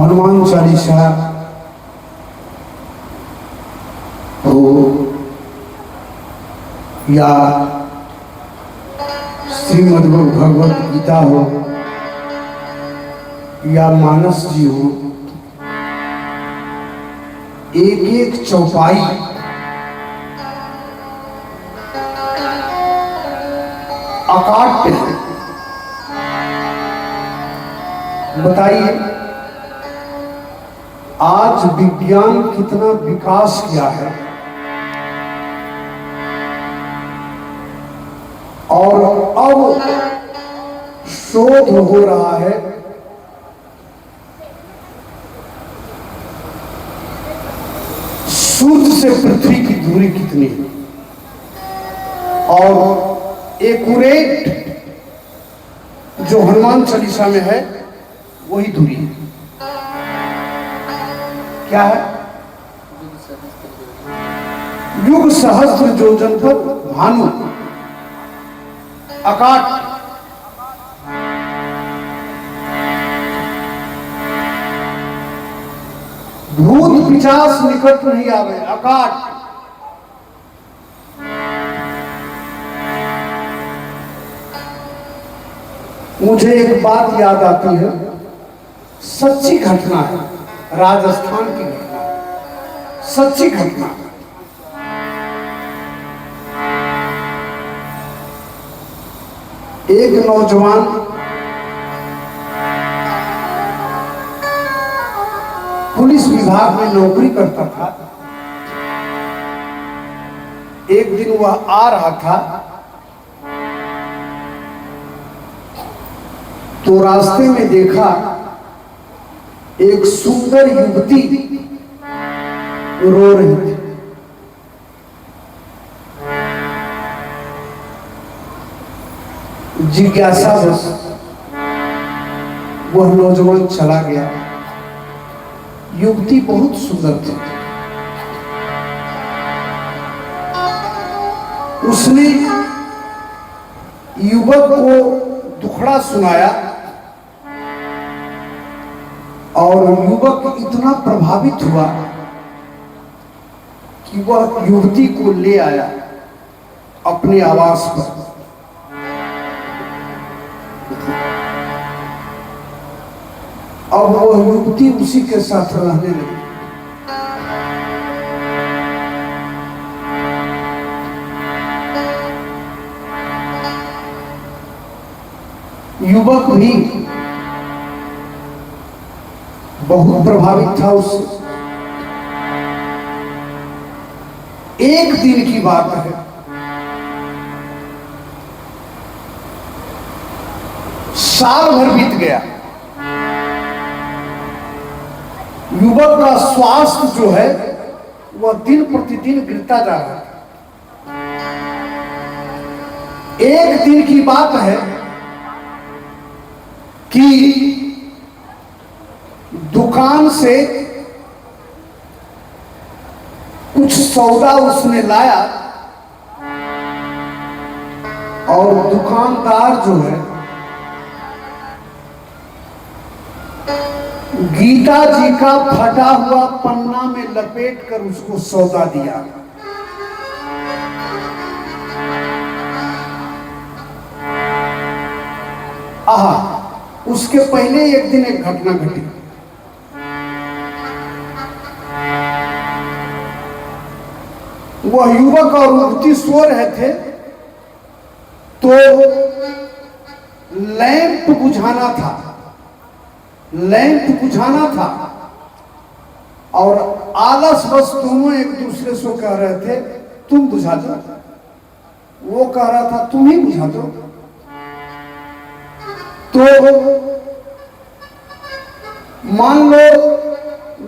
हनुमान चालीसा हो या श्रीमद् भगवत गीता हो या मानस जी हो, एक एक चौपाई अकाट्य है। बताइए आज विज्ञान कितना विकास किया है और अब शोध हो रहा है सूर्य से पृथ्वी की दूरी कितनी है और एक्यूरेट जो हनुमान चालीसा में है वही दूरी है। क्या है? युग सहस्त्र योजन पर भानु अकाट। भूत पिशाच निकट नहीं आवे, अकाट। मुझे एक बात याद आती है, सच्ची घटना है, राजस्थान की घटना है, सच्ची घटना। एक नौजवान पुलिस विभाग में नौकरी करता था। एक दिन वह आ रहा था तो रास्ते में देखा एक सुंदर युवती रो रही थी। जिज्ञासा बस वह नौजवान चला गया। युवती बहुत सुंदर थी। उसने युवक को दुखड़ा सुनाया और युवक इतना प्रभावित हुआ कि वह युवती को ले आया अपने आवास पर। अब वह युवती उसी के साथ रहने लगी। युवक भी बहुत प्रभावित था उससे। एक दिन की बात है, साल भर बीत गया। युवक का स्वास्थ्य जो है वह दिन प्रतिदिन गिरता जा रहा था। एक दिन की बात है कि दुकान से कुछ सौदा उसने लाया और दुकानदार जो है गीता जी का फटा हुआ पन्ना में लपेट कर उसको सौदा दिया। आहा, उसके पहले एक दिन एक घटना घटी। वह युवक और युवती सो रहे थे तो लैंप बुझाना था और आलस बस दोनों एक दूसरे से कह रहे थे तुम बुझा दो, वो कह रहा था तुम ही बुझा दो। तो मान लो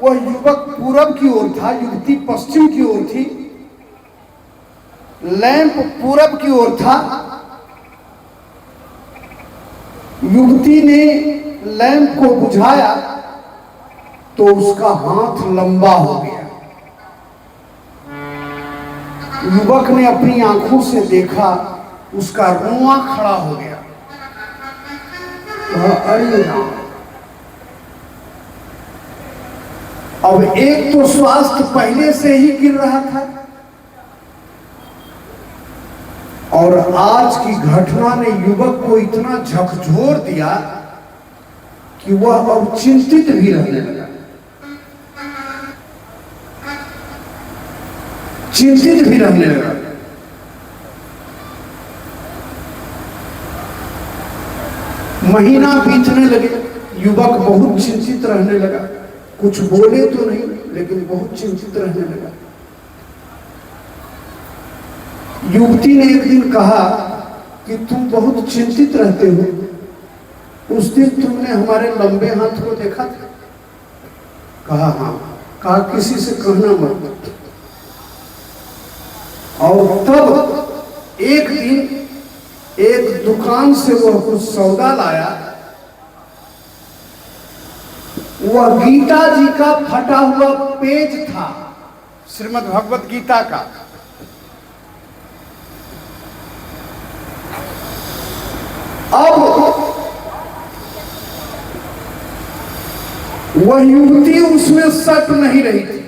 वह युवक पूरब की ओर था, युवती पश्चिम की ओर थी, लैंप पूरब की ओर था। युवती ने लैंप को बुझाया तो उसका हाथ लंबा हो गया। युवक ने अपनी आंखों से देखा, उसका रोंवा खड़ा हो गया। अरे अब एक तो स्वास्थ्य पहले से ही गिर रहा था, और आज की घटना ने युवक को इतना झकझोर दिया कि वह अब चिंतित भी रहने लगा, चिंतित भी रहने लगा। महीना बीतने लगे, युवक बहुत चिंतित रहने लगा। कुछ बोले तो नहीं, लेकिन बहुत चिंतित रहने लगा। युवती ने एक दिन कहा कि तुम बहुत चिंतित रहते हो, उस दिन तुमने हमारे लंबे हाथ को देखा था? कहा हाँ। कहा किसी से कहना मत। और तब एक दिन एक दुकान से वह कुछ सौदा लाया। वह गीता जी का फटा हुआ पेज था, श्रीमद् भगवत गीता का। अब वह युवती उसमें सट नहीं रही थी।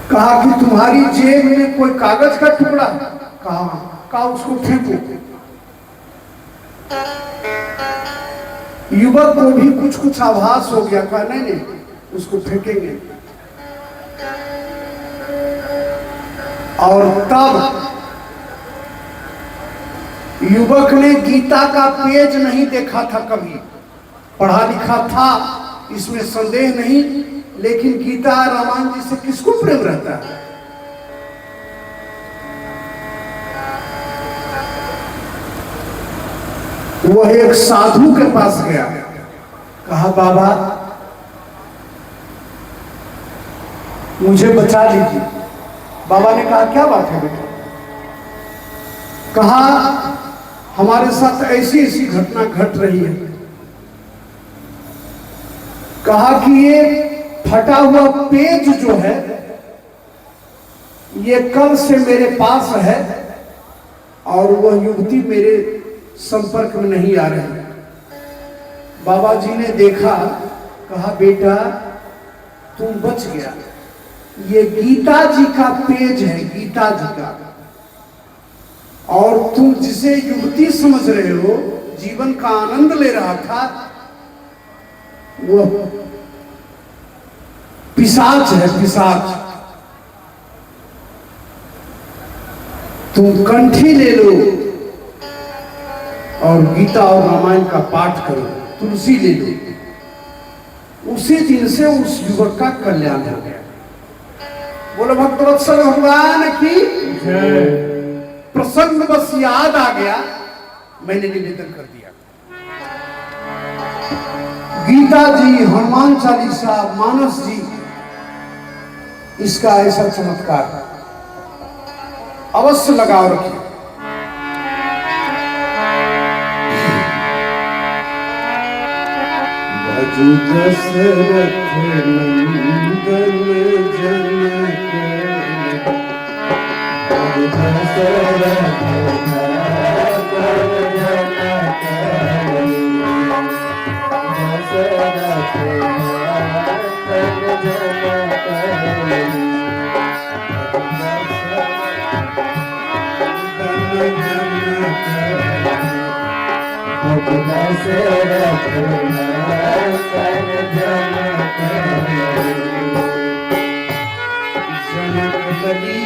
कहा कि तुम्हारी जेब में कोई कागज का टुकड़ा? कहा उसको फेंको। युवक को भी कुछ कुछ आभास हो गया। कहा नहीं, उसको फेंकेंगे। और तब युवक ने गीता का पेज नहीं देखा था कभी, पढ़ा लिखा था, इसमें संदेह नहीं, लेकिन गीता रामायण जी से किसको प्रेम रहता है? वह एक साधु के पास गया। कहा बाबा मुझे बचा लीजिए। बाबा ने कहा क्या बात है बेटा? कहा हमारे साथ ऐसी ऐसी घटना घट रही है। कहा कि ये फटा हुआ पेज जो है ये कल से मेरे पास है और वह युवती मेरे संपर्क में नहीं आ रही। बाबा जी ने देखा, कहा बेटा तुम बच गया। ये गीता जी का पेज है, गीता जी का, और तुम जिसे युवती समझ रहे हो, जीवन का आनंद ले रहा था, वह पिशाच है, पिशाच। तुम कंठी ले लो और गीता और रामायण का पाठ करो, तुलसी ले लो। उसी दिन से उस युवक का कल्याण हो गया। बोलो भक्तवत्सल भगवान की। प्रसंग बस याद आ गया, मैंने निवेदन कर दिया। गीता जी, हनुमान चालीसा, मानस जी, इसका ऐसा चमत्कार अवश्य लगाव रखिए। भजु दशरथ नंदन जनक, भजु दशरथ नंदन जनक, दशरथ नंदन जनक, दशरथ जनक लगी,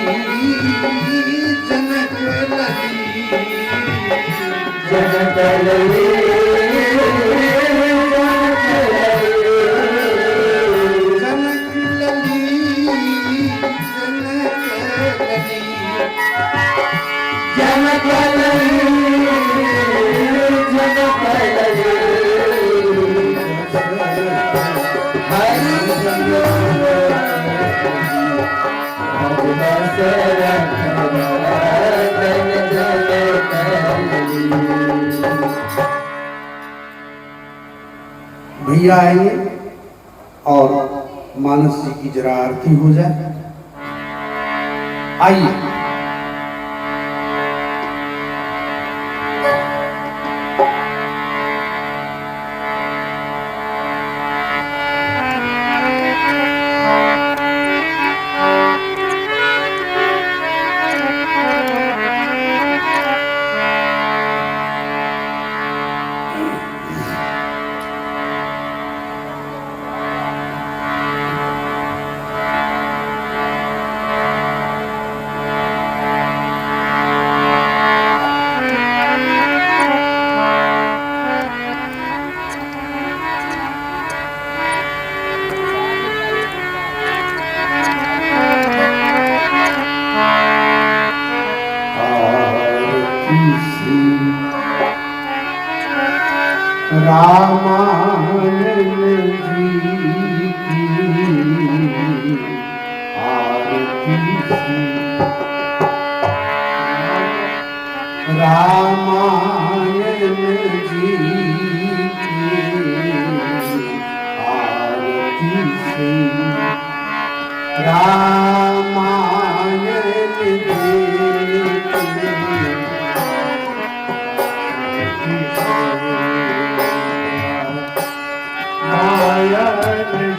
जनक लगी, जनक लगी, जनक लगी, जनक लगी, भैया आएंगे और मानस जी की जरा आरती हो जाए। आइए। रामायण जी की आरती सी। रामायण जी की आरती सी। रामायण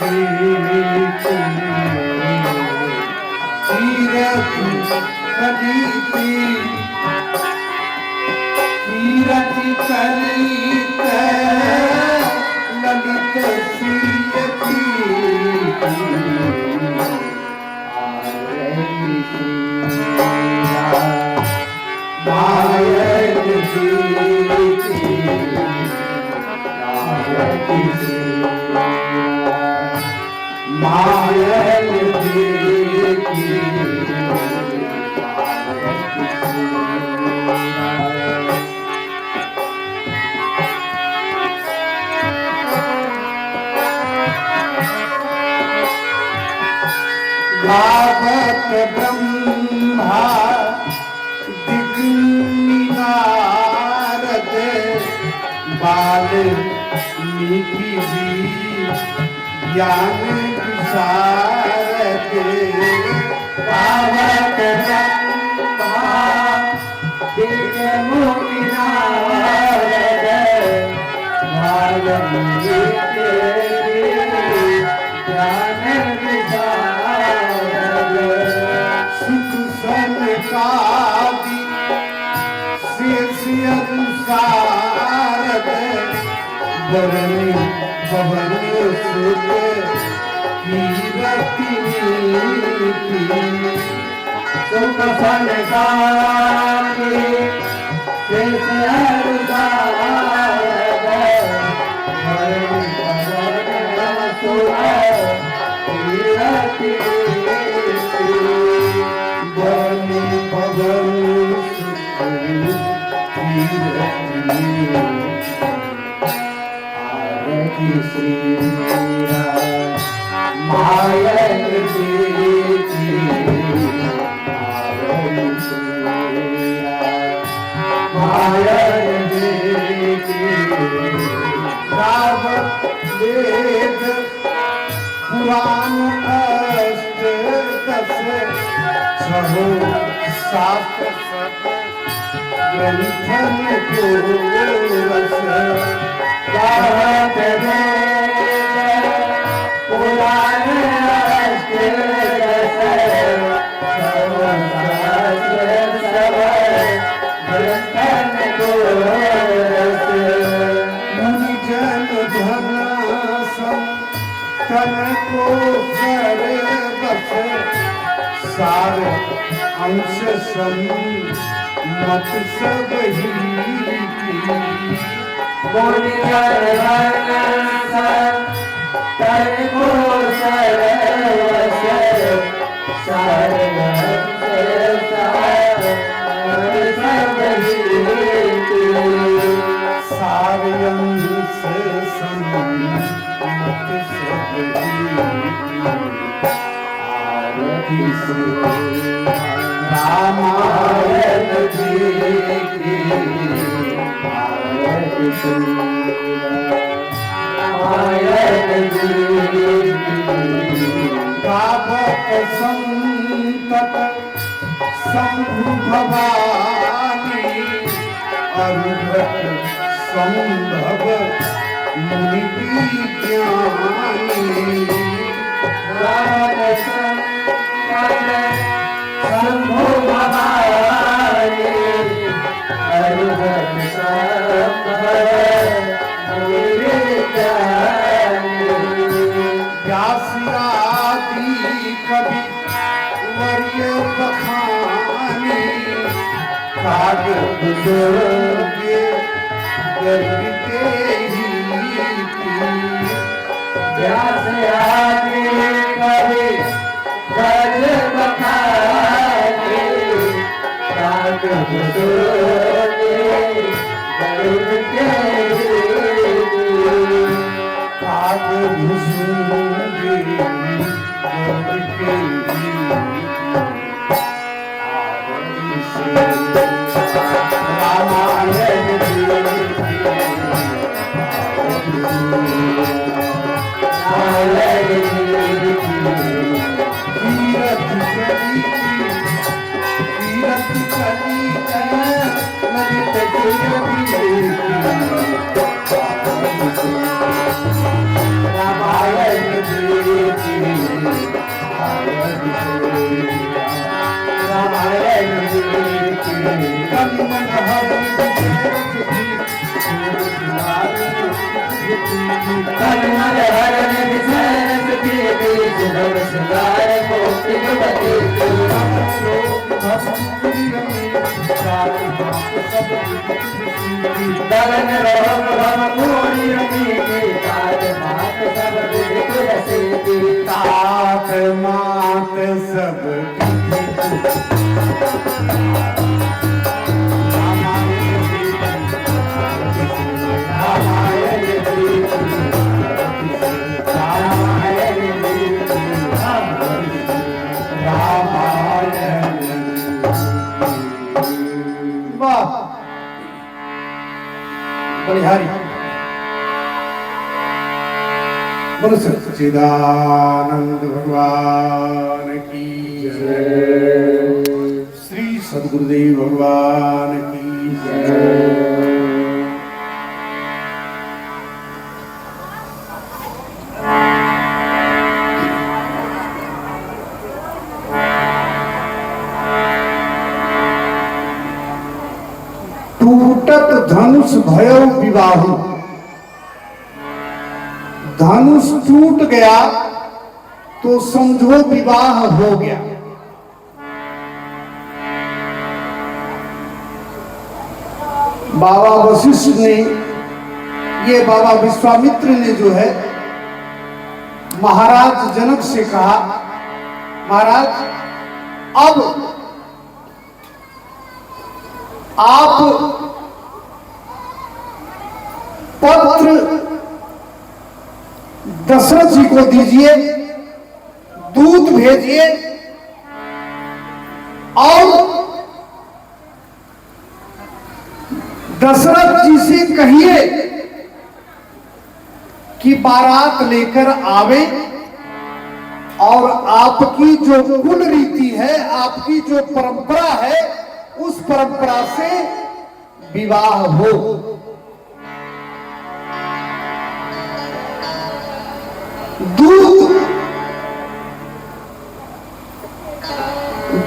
जी की कीरति कलित ललित श्रीय की आरती सी। मायन जी की आरती सी। मायन जी की आरती सी। गावत ब्रह्मा दिगनारद वाल्मीकि जी ज्ञान विशारद। गावत ब्रह्मा दिगनारद वाल्मीकि ज्ञान विशारद। सुख सनकादि शेष अनुसारद वरण पवन सुत कीरति नीति। सुख सनकादि शेष अनुसारद वरण पवन सुत कीरति नीति। वन पवन सुत कीरति आरती श्री। मायन जी की आरती श्री। मायन जी की राम वेद पुराण अष्ट दस छहो सात सत ग्रंथन को रस। गावत वेद पुराण अष्ट दस छहो सात सब ग्रंथन को रस। मुनि जन धन तन को कर बस सार अंश मत सब ही की। मुनि जन तन को कर बस सार अंश सब ही की। सार अंश मत सब ही आरती श्री। रामायण जी की आरती श्री। रामायण जी की गावत संतत शंभु भवानी अरुभट संभव मुनि विज्ञानी। गावत शंभु भवानी अरुभट संभव मुनि विज्ञानी। व्यास आदि कवि वर्य बखानी कागज जोगे गर्भ के ही की। व्यास आदि कवि वर्य बखानी कागज जोगे गर्भ के ही कन्मल हरण विसरन कीर्ति सुभग सिंगार कोटि बदे दलन रोग भव पूरी रमी के तात मात सब विदित रसेती तात मात सब बलिहारी बोलो सच्चिदानंद भगवान की जय, श्री सद्गुरुदेव भगवान की जय। टूटत धनुष भयो विवाहु, धनुष टूट गया तो समझो विवाह हो गया। बाबा वशिष्ठ ने, ये बाबा विश्वामित्र ने जो है महाराज जनक से कहा, महाराज अब आप पत्र दशरथ जी को दीजिए, दूत भेजिए और दशरथ जी से कहिए कि बारात लेकर आवे और आपकी जो कुल रीति है, आपकी जो परंपरा है, उस परंपरा से विवाह हो। दूत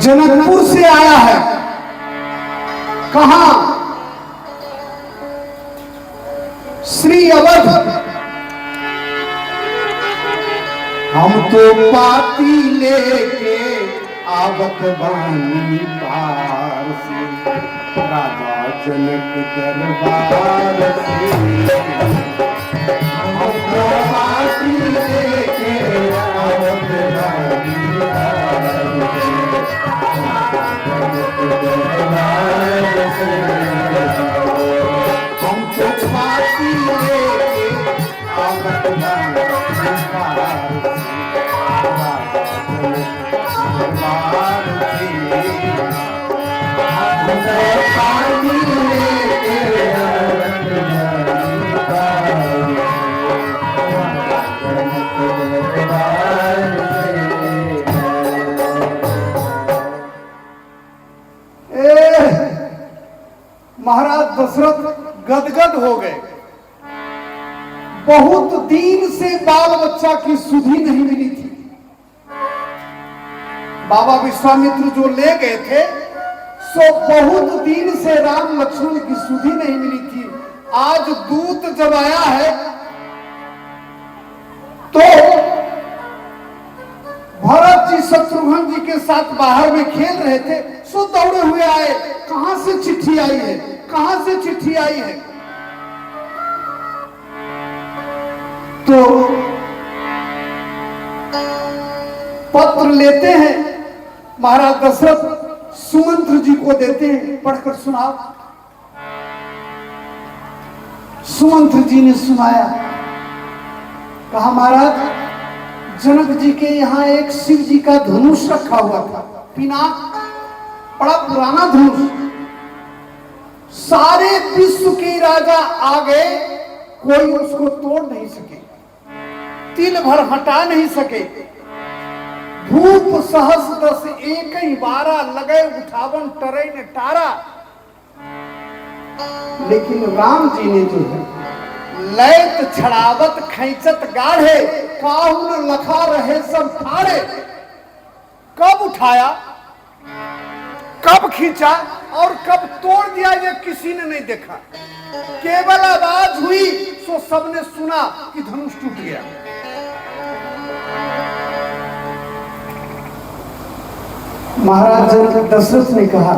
जनकपुर से आया है। कहां? श्री अवध। हम तो पाती लेके आवत बानी पार से, राजा जनक दरबार से। हम तो पाती लेके आवत बानी पार से, दरबार से। हम तो पाती लेके आवत बानी पार से, महाराज दशरथ गदगद हो गए। बहुत दिन से बाल बच्चा की सुधि नहीं मिली थी। बाबा विश्वामित्र जो ले गए थे, सो बहुत दिन से राम लक्ष्मण की सुधि नहीं मिली थी। आज दूत जब आया है तो भरत जी शत्रुघ्न जी के साथ बाहर में खेल रहे थे, सो दौड़े हुए आए। कहां से चिट्ठी आई है, कहां से चिट्ठी आई है? तो पत्र लेते हैं, महाराज दशरथ सुमंत्र जी को देते हैं, पढ़कर सुनाओ। सुमंत्र जी ने सुनाया। कहा महाराज जनक जी के यहाँ एक शिव जी का धनुष रखा हुआ था, पिनाक, बड़ा पुराना धनुष। सारे विश्व के राजा आ गए, कोई उसको तोड़ नहीं सके, तिल भर हटा नहीं सके। भूप सहस दस एक ही बारा लगे उठावन टरे ने टारा। लेकिन राम जी ने जो है लैत छड़ावत खैचत गाढ़े, काहुन लखा रहे सब ठाड़े। कब उठाया, कब खींचा, और कब तोड़ दिया ये किसी ने नहीं देखा। केवल आवाज हुई तो सबने सुना कि धनुष टूट गया। महाराज दशरथ ने कहा,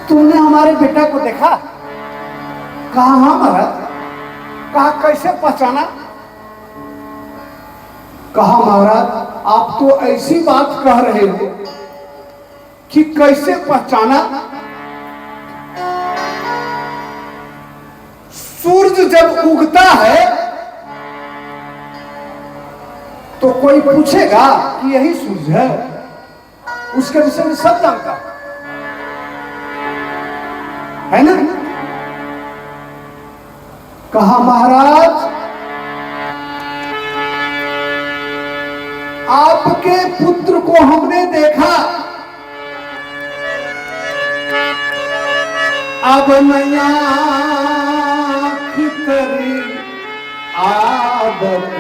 तुमने हमारे बेटा को देखा? कहा हाँ महाराज। कहा कैसे पहचाना? कहा महाराज आप तो ऐसी बात कह रहे हो कि कैसे पहचाना? सूरज जब उगता है तो कोई पूछेगा कि यही सूरज है, उसके विषय में सब जानता है ना? कहा महाराज आपके पुत्र को हमने देखा, अब नया खितरी आदत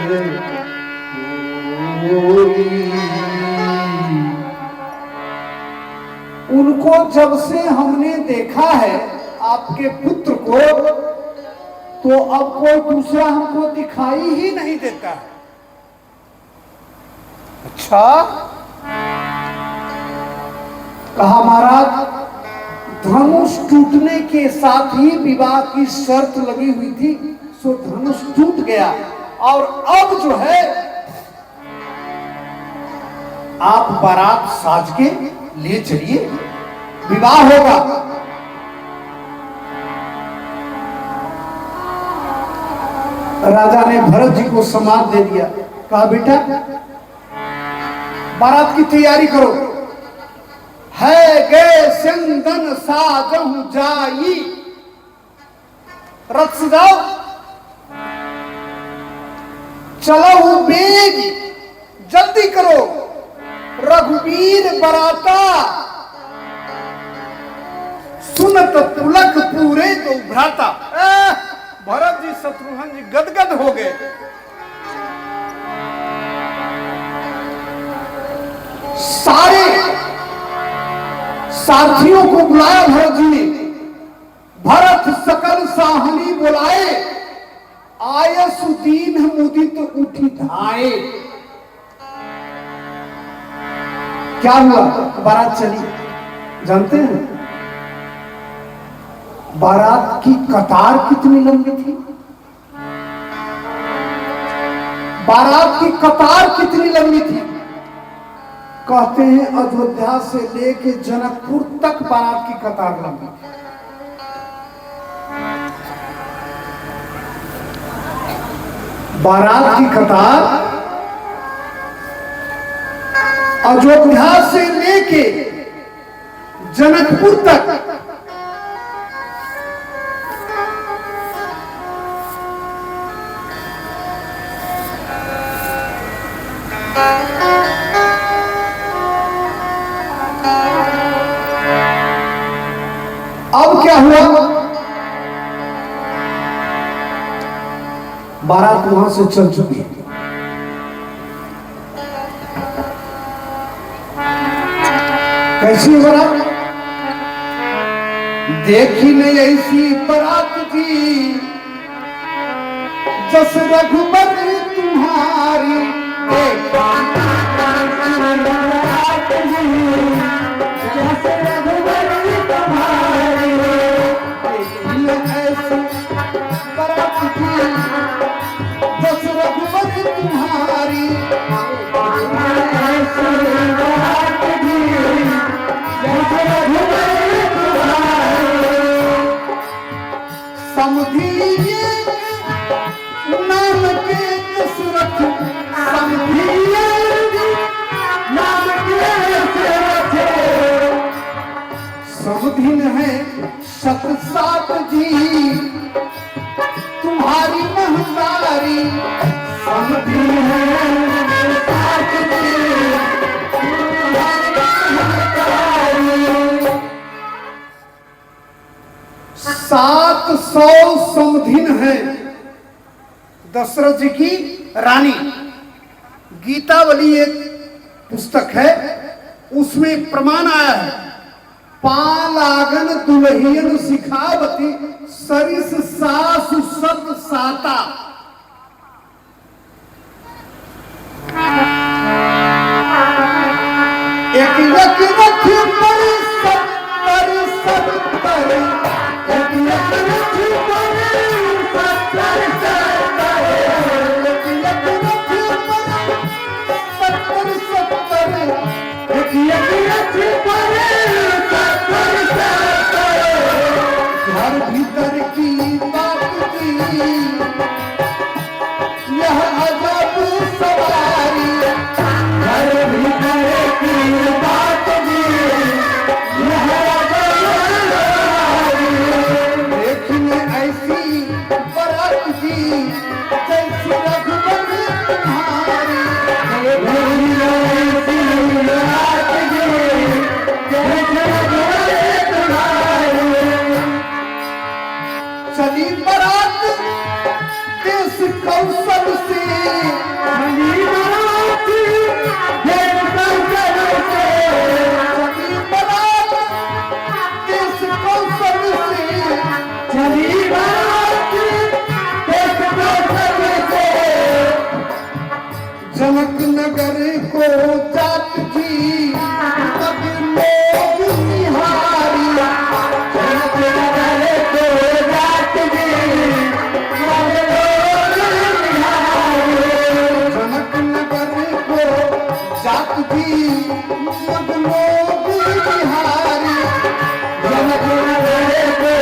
उनको जब से हमने देखा है आपके पुत्र को, तो अब कोई दूसरा हमको दिखाई ही नहीं देता है। अच्छा? कहा महाराज धनुष टूटने के साथ ही विवाह की शर्त लगी हुई थी, सो धनुष टूट गया और अब जो है आप बारात साज के लिए चलिए, विवाह होगा। राजा ने भरत जी को समाद दे दिया। कहा बेटा बारात की तैयारी करो, है गए सिंदन साजहु जाई, रथ सजाओ, चलो बेग, जल्दी करो, रघुवीर बराता, सुनत पुलक पूरे तो भ्राता। भरत जी शत्रुघ्न जी गदगद हो गए। सारे सारथियों को बुलाया भरत जी ने, भरत सकल साहनी बुलाए, आय सुदीन मुदित उठी धाए। क्या हुआ? बारात चली। जानते हैं बारात की कतार कितनी लंबी थी? बारात की कतार कितनी लंबी थी? कहते हैं अयोध्या से लेके जनकपुर तक बारात की कतार लंबी थी। बारात की कतार अयोध्या से लेके जनकपुर तक अब क्या हुआ? बारात वहां से चल चुकी है। कैसी बारात? देखी नहीं ऐसी बारात थी, जस रघुबर तुम्हारी देखा समधिन है सत सात जी तुम्हारी महतारी, समधिन है सात जी तुम्हारी महतारी। 700 समधिन है दशरथ जी की रानी। गीतावली एक पुस्तक है उसमें प्रमाण आया है, पालागन दुल्हियन सिखावती सरिस सासु सत साता। एक रख रख पर सत्तर सत्तर, एक रख रख पर सत्तर सत्तर, एक रख रख पर सत्तर सत्तर, एक रख रख पर सत्तर सत्तर। घर भीतर की बात की यह अजब सवारी, घर भीतर की बात की यह अजब सवारी। देखिए ऐसी बरात की जैसी रघुवर तुम्हारी, देखिए ऐसी बरात की जैसी रघुवर तुम्हारी। चली बरात देश कौशल से, चली बरात देश कौशल से, चली बरात देश कौशल से, चली बरात देश कौशल से। जनक नगर को जात की तब लोग निहारी, जनक नगर को जात की तब लोग निहारी, जनक नगर को जात की तब लोग निहारी, जनक नगर को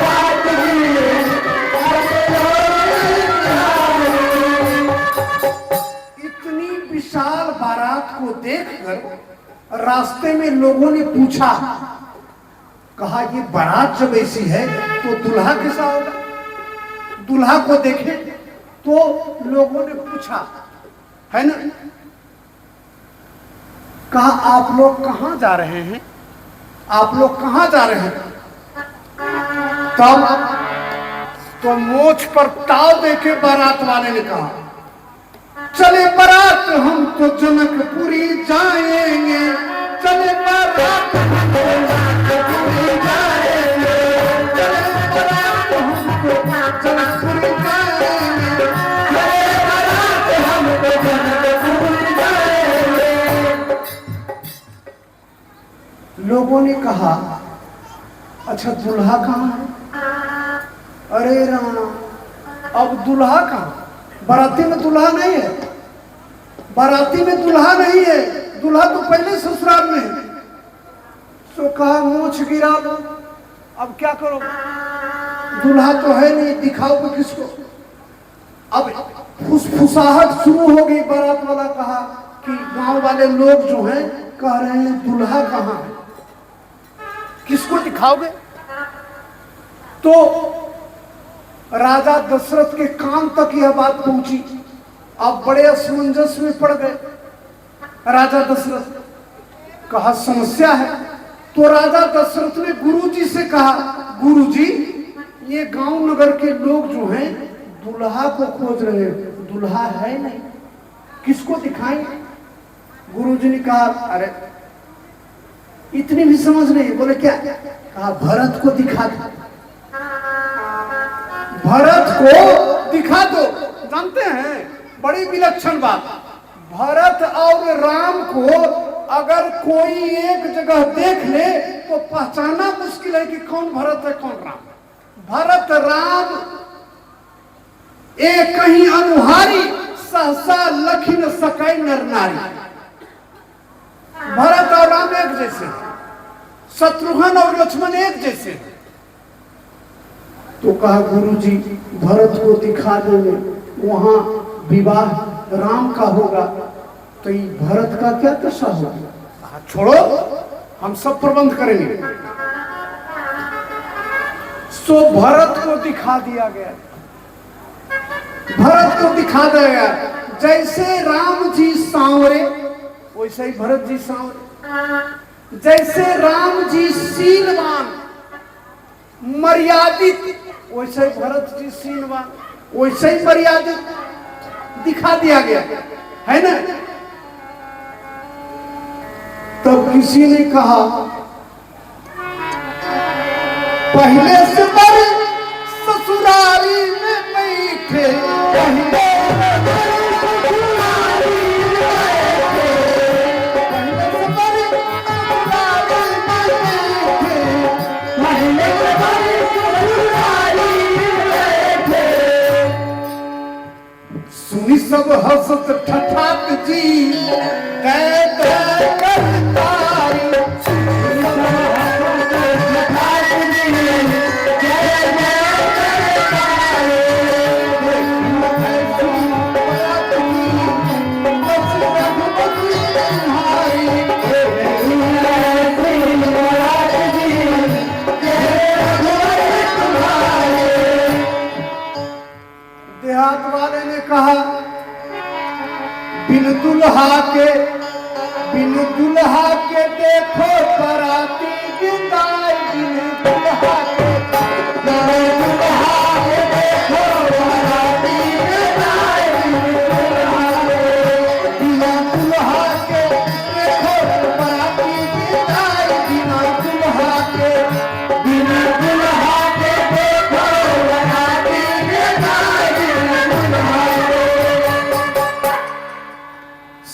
जात की तब लोग निहारी। इतनी विशाल बारात को देखकर रास्ते में लोगों ने पूछा, कहा ये बारात जब ऐसी है तो दूल्हा कैसा होगा। दूल्हा को देखे तो लोगों ने पूछा, है ना, कहा आप लोग कहां जा रहे हैं, आप लोग कहां जा रहे हैं। तब तो मोछ पर ताव देके बारात वाले ने कहा, चले बारात हम तो जनकपुरी जाएंगे, चले बारात हम तो जनकपुरी जाएंगे, चले बारात हम तो जनकपुरी जाएंगे, चले बारात हम तो जनकपुरी जाएंगे। लोगों ने कहा, अच्छा दूल्हा कहाँ है। अरे राम, अब दूल्हा कहाँ, बाराती में दूल्हा नहीं है, बाराती में दूल्हा नहीं है, दूल्हा तो पहले ससुराल में है। तो कहा मोछ गिरा दो, अब क्या करो, दूल्हा तो है नहीं, दिखाओगे किसको। अब फुसफुसाहट शुरू हो गई। बारात वाला कहा कि गांव वाले लोग जो हैं कह रहे हैं दूल्हा कहाँ है, किसको दिखाओगे। तो राजा दशरथ के कान तक यह बात पहुंची। अब बड़े असमंजस में पड़ गए राजा दशरथ। कहा समस्या है। तो राजा दशरथ ने गुरुजी से कहा, गुरुजी ये गांव नगर के लोग जो हैं दूल्हा को खोज रहे हैं, दूल्हा है नहीं, किसको दिखाएंगे। गुरुजी ने कहा अरे इतनी भी समझ नहीं। बोले क्या। कहा भरत को दिखा दो, भरत को दिखा दो। जानते हैं बड़ी विलक्षण बात, भरत और राम को अगर कोई एक जगह देख ले तो पहचानना मुश्किल है कि कौन भरत है कौन राम। भरत राम एक कहीं अनुहारी, सहसा लखी न सकै नर नारी। भरत और राम एक जैसे, शत्रुघ्न और लक्ष्मण एक जैसे। तो कहा गुरुजी भरत को दिखा देंगे, वहां विवाह राम का होगा, तो ये भरत का क्या दशा होगा। छोड़ो हम सब प्रबंध करेंगे। सो भरत को दिखा दिया गया, भरत को दिखा दिया गया। जैसे राम जी सांवरे वैसे ही भरत जी सांवरे, जैसे राम जी सीलवान मर्यादित वैसे ही भरत जी सीलवान वैसे ही मर्यादित दिखा दिया गया है ना। तो तब किसी ने कहा पहले से बड़े ससुरारी में बैठे, पहले सुनी सब हंसत ठठाक जी तय तय करतारी, देहात वाले ने कहा बिन दुल्हा के देखो बराती विदाई, बिन दुल्हा के देखो बराती विदाई, बिना दुल्हा के देखो बराती विदाई, बिना दुल्हा के देखो बराती विदाई।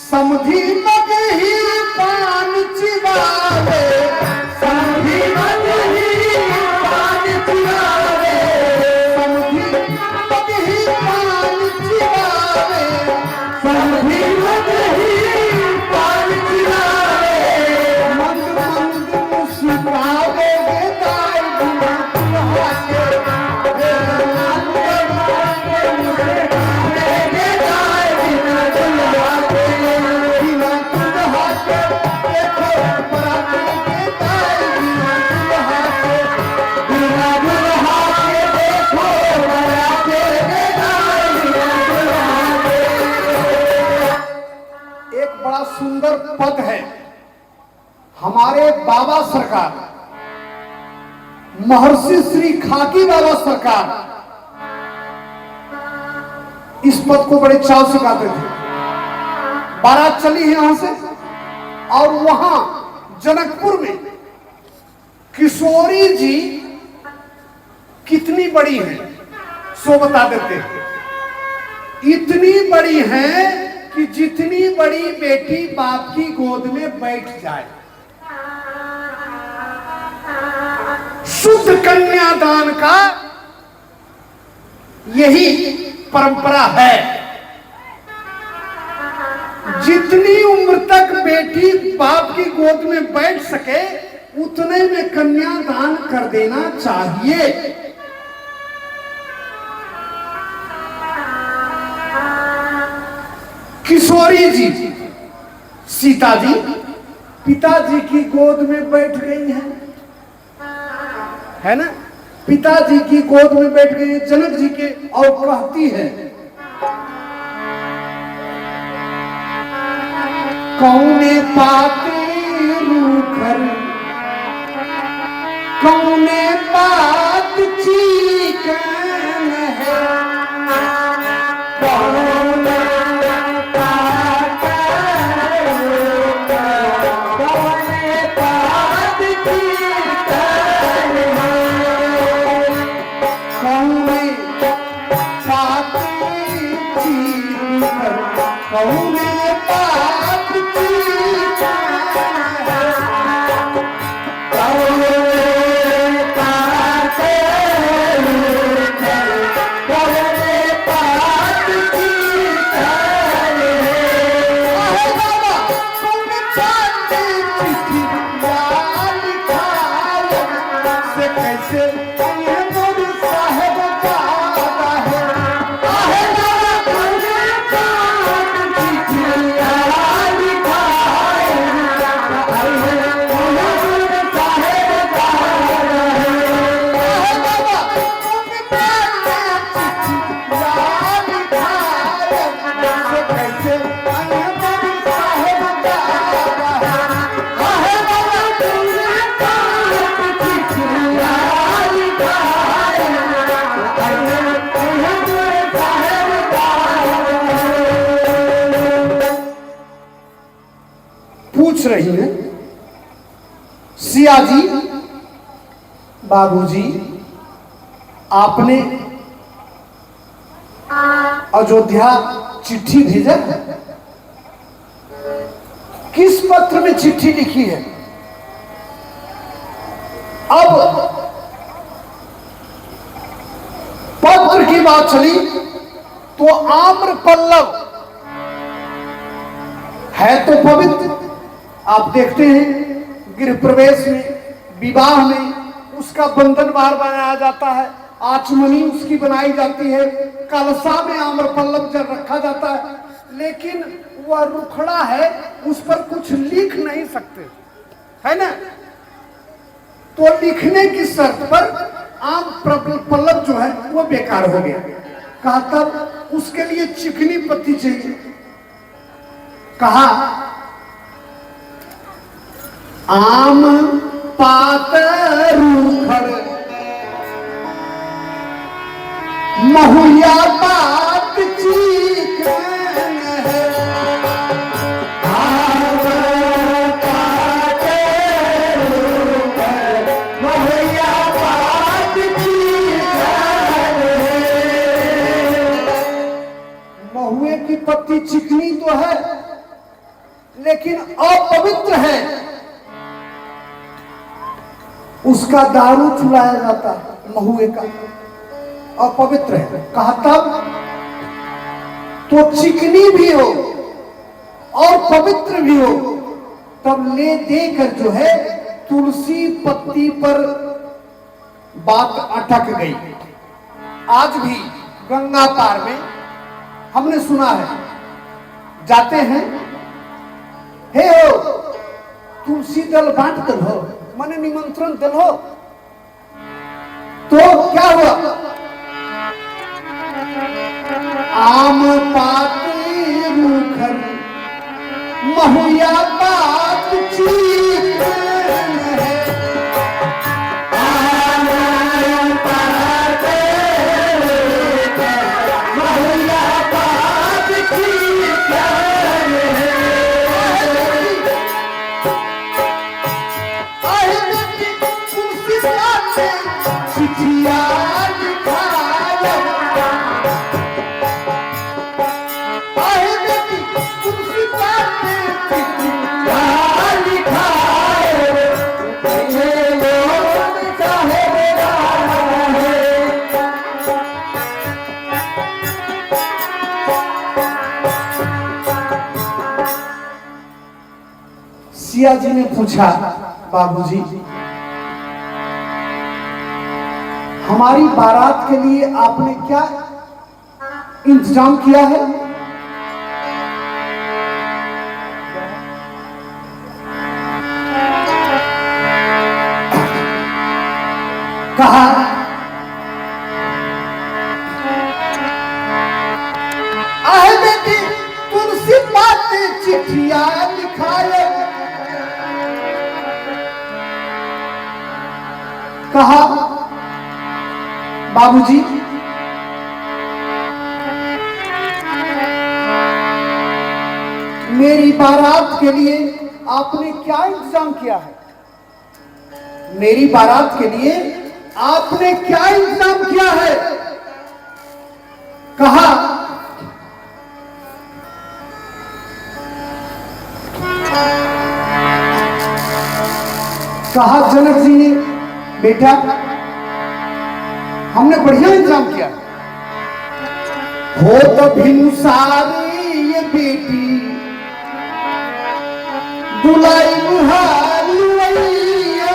समधी मगही पान चिबावे, समधी मगही पान चिबावे, समधी मगही पान चिबावे, समधी मगही पान चिबावे, मंद मंद मुस्कुरावे बेदाई, बिना दुल्हा के सुंदर पद है। हमारे बाबा सरकार महर्षि श्री खाकी बाबा सरकार इस पद को बड़े चाव से गाते थे। बारात चली है यहां से और वहां जनकपुर में किशोरी जी कितनी बड़ी है सो बता देते हैं। इतनी बड़ी है कि जितनी बड़ी बेटी बाप की गोद में बैठ जाए। शुद्ध कन्यादान का यही परंपरा है। जितनी उम्र तक बेटी बाप की गोद में बैठ सके उतने में कन्यादान कर देना चाहिए। किशोरी जी सीता जी पिताजी की गोद में बैठ गई है ना, पिताजी की गोद में बैठ गई जनक जी के और कहती है कौने पाते रूखर कौने बात चीकन है, पूछ रही है सिया जी, बाबूजी, आपने अयोध्या चिट्ठी भेजा, किस पत्र में चिट्ठी लिखी है? अब पत्र की बात चली तो आम्र पल्लव है तो पवित्र। आप देखते हैं गृह प्रवेश में, विवाह में उसका बंधन बार बनाया जाता है, आचमनी उसकी बनाई जाती है, कलशा में आम्र पल्लव जल रखा जाता है, लेकिन वह रुखड़ा है, उस पर कुछ लिख नहीं सकते, है ना? तो लिखने की शर्त पर आम पल्लव जो है वो बेकार हो गया। कहा तब उसके लिए चिकनी पत्ती चाहिए। कहा आम पात रूखड़ महुआ बात चिकन है। आम पात रूखड़ महुआ बात चिकन है। महुए की पत्ती चिकनी तो है लेकिन अपवित्र है, उसका दारू चुलाया जाता है, महुए का अपवित्र है। कहा तब तो चिकनी भी हो और पवित्र भी हो, तब ले देकर जो है तुलसी पत्ती पर बात अटक गई। आज भी गंगा पार में हमने सुना है, जाते हैं, हे हो तुलसी दल बांट दल हो, माने निमंत्रण दल हो, तो क्या हुआ? आम पाती रूखर महुआ बात चिकन है। आम पाती रूखर महुआ बात चिकन है। चिट्ठिया लिखाए, आहे बेटी तुलसी पाते चिट्ठिया लिखाए, ये लोग चाहे मेरा है। सिया जी ने पूछा, बाबूजी हमारी बारात के लिए आपने क्या इंतजाम किया है? कहा आहे बेटी तुलसी पाते चिट्ठिया लिखाए। कहा बाबूजी मेरी बारात के लिए आपने क्या इंतजाम किया है? मेरी बारात के लिए आपने क्या इंतजाम किया है? कहा जनक जी ने, बेटा हमने बढ़िया इंतजाम किया, हो तो भिनुसारी ये बेटी दुलाई मुहारी है।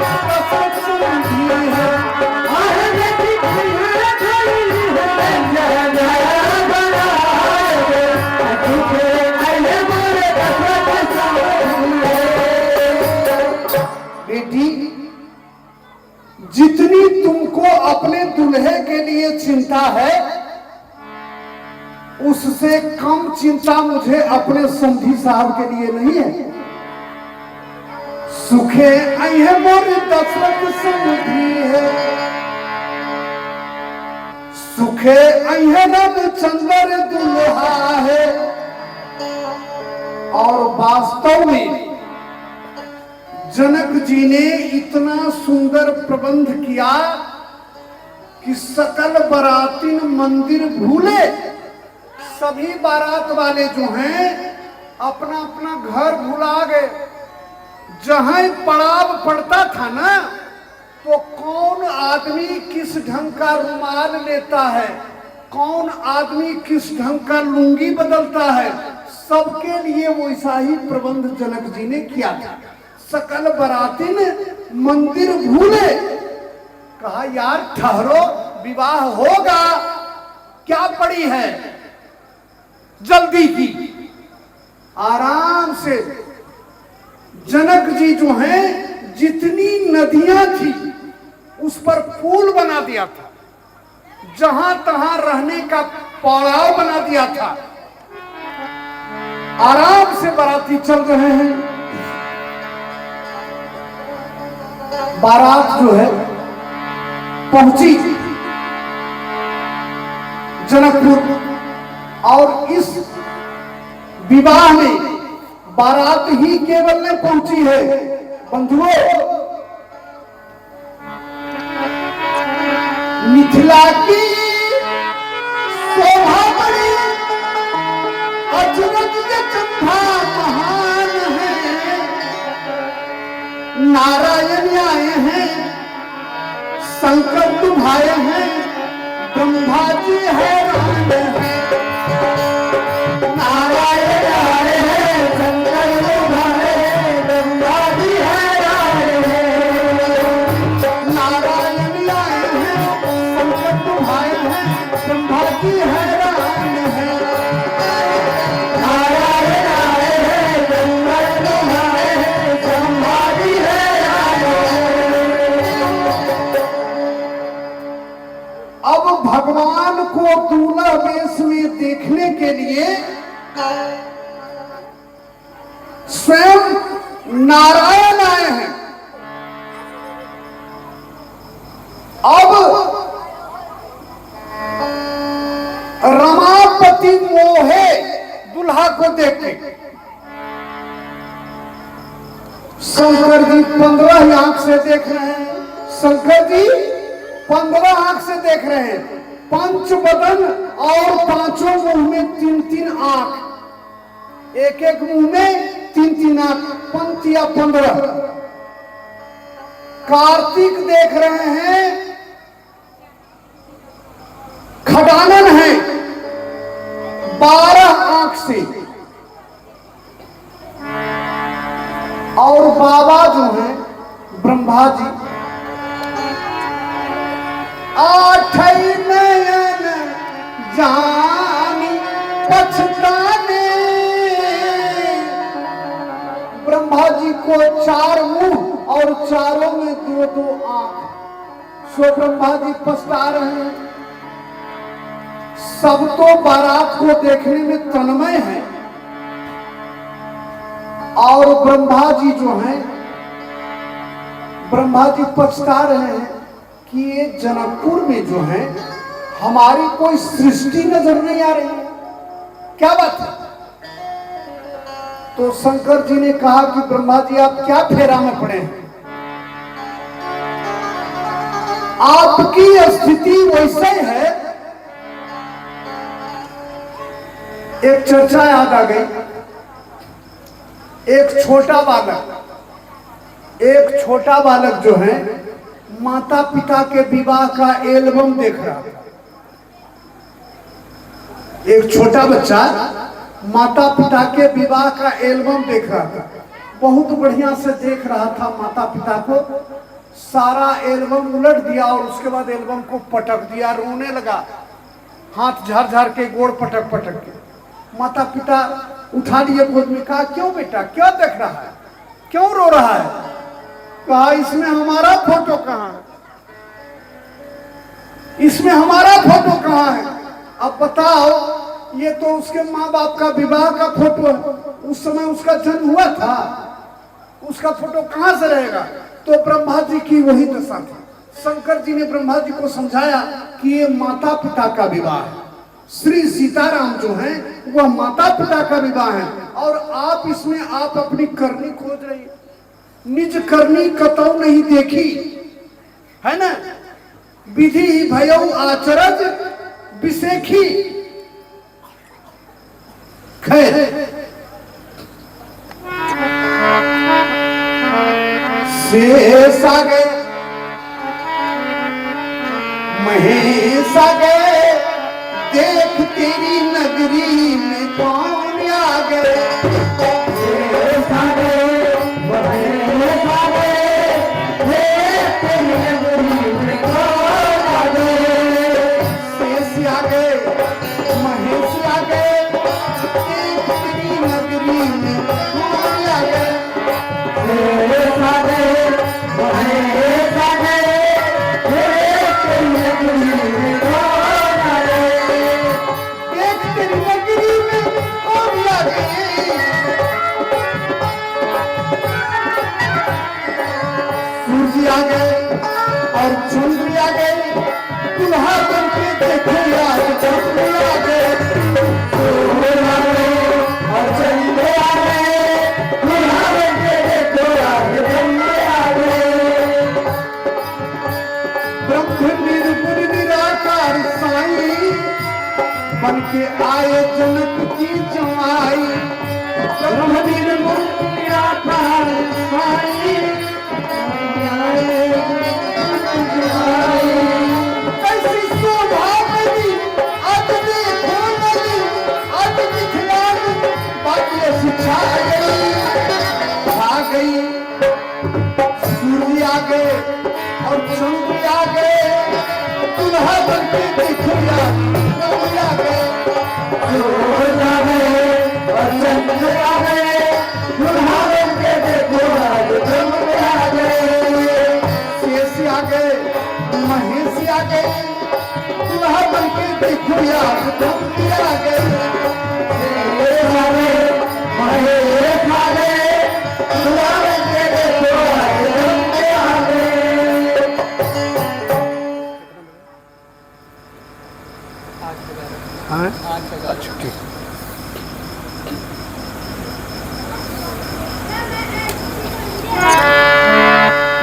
दशरथ समधी है। आहे बेटी खैया खैली है, जय जय बनाए दुखे आए मोरे दशरथ समधी है। बेटी जितनी तुमको अपने दूल्हे के लिए चिंता है, उससे कम चिंता मुझे अपने समधी साहब के लिए नहीं है। सुखे अहे मोर दशरथ समधी है, सुखे अहे रामचंद्र दुल्हा है। और वास्तव में जनक जी ने इतना सुंदर प्रबंध किया कि सकल बारातीन मंदिर भूले। सभी बारात वाले जो हैं अपना अपना घर भुला गए। जहां पड़ाव पड़ता था ना, तो कौन आदमी किस ढंग का रुमाल लेता है, कौन आदमी किस ढंग का लुंगी बदलता है, सबके लिए वैसा ही प्रबंध जनक जी ने किया था। सकल बारातीन मंदिर भूले। कहा यार ठहरो, विवाह होगा, क्या पड़ी है जल्दी की। आराम से जनक जी जो हैं, जितनी नदियां थी उस पर पुल बना दिया था, जहां तहां रहने का पड़ाव बना दिया था। आराम से बाराती चल रहे हैं। बारात जो है पहुंची जनकपुर, और इस विवाह में बारात ही केवल नहीं पहुंची है बंधुओं, मिथिला की शोभा बड़ी अजरज ये चंदा महान है। नारायण आए हैं, शंकर तुम्हारे हैं, ब्रह्मा जी हैरान है। नारायण आए हैं, शंकर तुम्हारे हैं, ब्रह्मा जी हैरान है। नारायण आए हैं, शंकर तुम्हारे हैं, ब्रह्मा जी हैरान है। नारायण आए हैं, शंकर तुम्हारे हैं, ब्रह्मा जी हैरान है। अब भगवान को दूल्हा वेश में देखने के लिए स्वयं नारायण आए हैं। अब रमापति मोहे दुल्हा को देख के शंकर जी 15 आंख से देख रहे हैं। शंकर जी 15 आंख से देख रहे हैं। पंच बदन और पांचों मुंह में 3-3 आंख, एक एक मुंह में 3-3 आंख, पंच या 15। कार्तिक देख रहे हैं, खडानन है 12 आंख से, और बाबा जो हैं ब्रह्मा जी 8 नयन जानी पछताने। ब्रह्मा जी को 4 मुंह और चारों में 2-2 आंख। सो ब्रह्मा जी पछता रहे हैं। सब तो बारात को देखने में तन्मय है, और ब्रह्मा जी जो हैं, ब्रह्मा जी पछता रहे हैं कि ये जनकपुर में जो है हमारी कोई सृष्टि नजर नहीं आ रही है, क्या बात है। तो शंकर जी ने कहा कि ब्रह्मा जी आप क्या फेरा में पड़े हैं, आपकी स्थिति वैसे है। एक चर्चा याद आ गई। एक छोटा बालक जो है माता पिता के विवाह का एल्बम देख रहा था। एक छोटा बच्चा माता पिता के विवाह का एल्बम देख रहा था। बहुत बढ़िया से देख रहा था माता पिता को, सारा एल्बम उलट दिया और उसके बाद एल्बम को पटक दिया, रोने लगा, हाथ झाड़ झाड़ के, गोड़ पटक पटक के। माता पिता उठा लिए गोद में, कहा क्यों बेटा, क्या देख रहा है, क्यों रो रहा है? कहा इसमें हमारा फोटो कहाँ है, इसमें हमारा फोटो कहाँ है? अब बताओ, ये तो उसके माँ बाप का विवाह का फोटो है, उस समय उसका जन्म हुआ था, उसका फोटो कहां से रहेगा? तो ब्रह्मा जी की वही दशा थी। शंकर जी ने ब्रह्मा जी को समझाया कि ये माता पिता का विवाह है, श्री सीताराम जो हैं वह माता पिता का विवाह है, और आप इसमें आप अपनी करनी खोज रही, निज करनी कतौ नहीं देखी, है ना? विधि भयौ आचरज विसेखी। खैर, शेष आ गए, महेश आ गए, देख तेरी नगरी में कौन आ गए। शेष आ गए, महेश आ गए, देख तेरी नगरी में कौन आ गए। शेष आ गए, महेश आ गए, देख तेरी नगरी में कौन आ गए। शेष आ गए, महेश आ गए, देख तेरी नगरी में कौन आ गए। देख तेरी नगरी में कौन आ गए। सूर्य आ गए और चंद्र आ गए, दुल्हा बन के देखो यार, चंद्र आ गए, सूर्य आ गए और चंद्र आ गए, दुल्हा बन के देखो आज चंद्र आ गए। ब्रह्म निर्गुण निराकार साईं बन के आए जनक की जमाई। ब्रह्म निर्गुण निराकार साईं कैसी शोभा मेरी, आज देखो मेरी, आज दिखला बाकी शिक्षा आ गई। सूर्य आ गए और चंद्र आ गए, दुल्हा बन के देखो यार, चंद्र आ गए। सूर्य आ गए और चंद्र आ गए, दुल्हा बन के देखो आज चंद्र आ गए। शेष आ गए, महेश आ गए, दुल्हा बन के देखो यार, चंद्र आ गए। शेष आ गए, महेश आ गए, दुल्हा बन के देखो आज चंद्र आ गए। हाँ? अच्छा ठीक।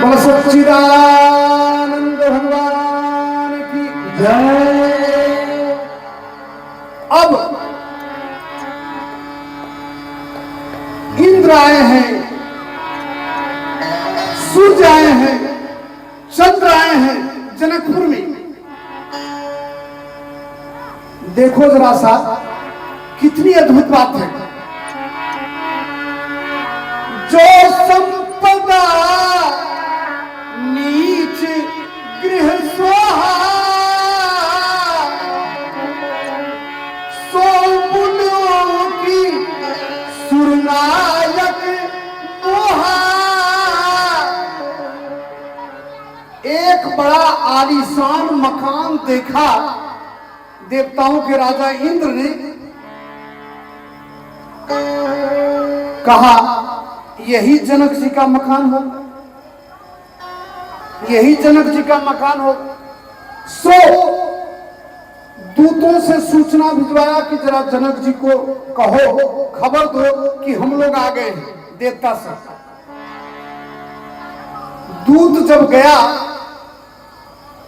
बोलो सच्चिदानंद भगवान की जय। अब इंद्र आए हैं, सूर्य आए हैं, चंद्र आए हैं जनकपुर में। देखो जरा सा, कितनी अद्भुत बात है। जो संपदा नीच गृह सोहा, सो मुनियों की सुरनायक मोहा। एक बड़ा आलीशान मकान देखा देवताओं के राजा इंद्र ने, कहा यही जनक जी का मकान हो, यही जनक जी का मकान हो। सो दूतों से सूचना भिजवाया कि जरा जनक जी को कहो, खबर दो कि हम लोग आ गए हैं देवता से। दूत जब गया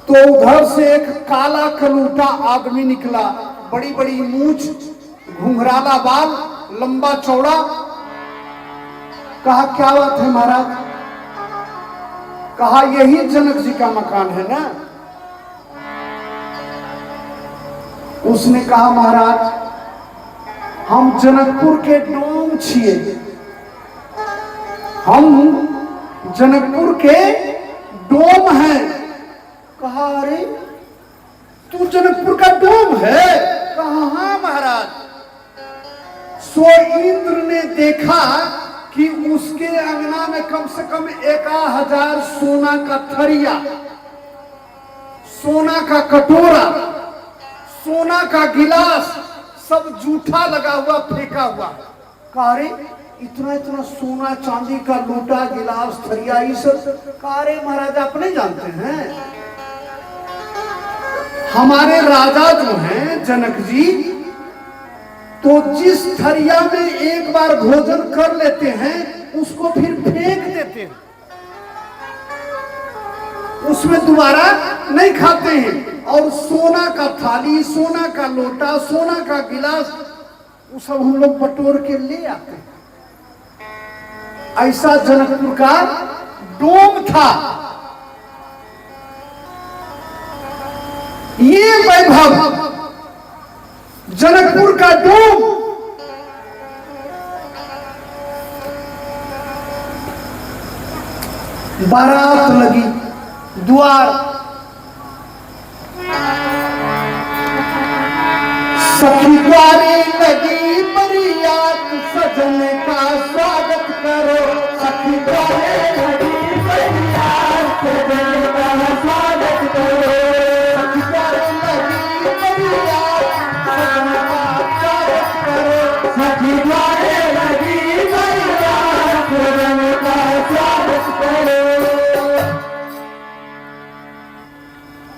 तो उधर से एक काला कलूटा आदमी निकला, बड़ी बड़ी मूछ, घुंघराला बाल, लंबा चौड़ा। कहा क्या बात है महाराज? कहा यही जनक जी का मकान है ना। उसने कहा महाराज हम जनकपुर के डोम छिए, हम जनकपुर के डोम है। कहाँ महाराज? सो इंद्र ने देखा कि उसके अंगना में कम से कम 1000 सोना का थरिया, सोना का कटोरा, सोना का गिलास, सब जूठा लगा हुआ, फेंका हुआ। कहा रे इतना इतना सोना चांदी का लोटा, गिलास, थरिया, ये सब। कहा रे महाराज आप नहीं जानते हैं, हमारे राजा जो हैं जनक जी, तो जिस थरिया में एक बार भोजन कर लेते हैं उसको फिर फेंक देते हैं, उसमें दोबारा नहीं खाते हैं। और सोना का थाली, सोना का लोटा, सोना का गिलास, वो सब हम लोग बटोर के ले आते हैं। ऐसा जनकपुर का डोम था। ये वैभव जनकपुर का डोम। बारात लगी द्वार, सखी द्वारे लगी बरियात, सजन का स्वागत करो। सखी द्वारे लगी बरियात, सजन का स्वागत करो। सखी द्वारे लगी बरियात, सजन का स्वागत करो। सखी द्वारे लगी बरियात, सजन का स्वागत करो।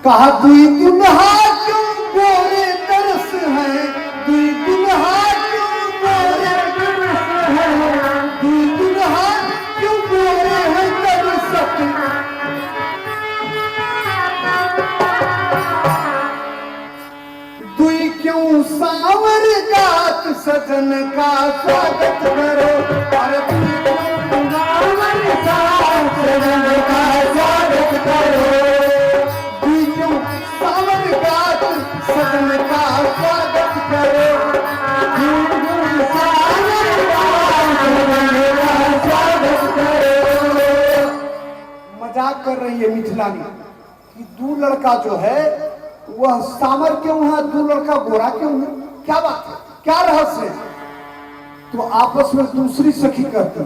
कहा दुई दुल्हा क्यों गोरे तरस है, दुई दुल्हा क्यों गोरे तरस है, दुई दुल्हा क्यों गोरे हैं तरसत। दुई क्यों सांवर गात, सजन का स्वागत करो। अरे दुई क्यों सांवर गात, सजन का स्वागत करो। सजन का स्वागत करो। मजाक कर रही है मिथिलानी कि दो लड़का जो है वह सामर क्यों है, दो लड़का गोरा क्यों है, क्या बात है, क्या रहस्य है। तो आपस में दूसरी सखी कहती है,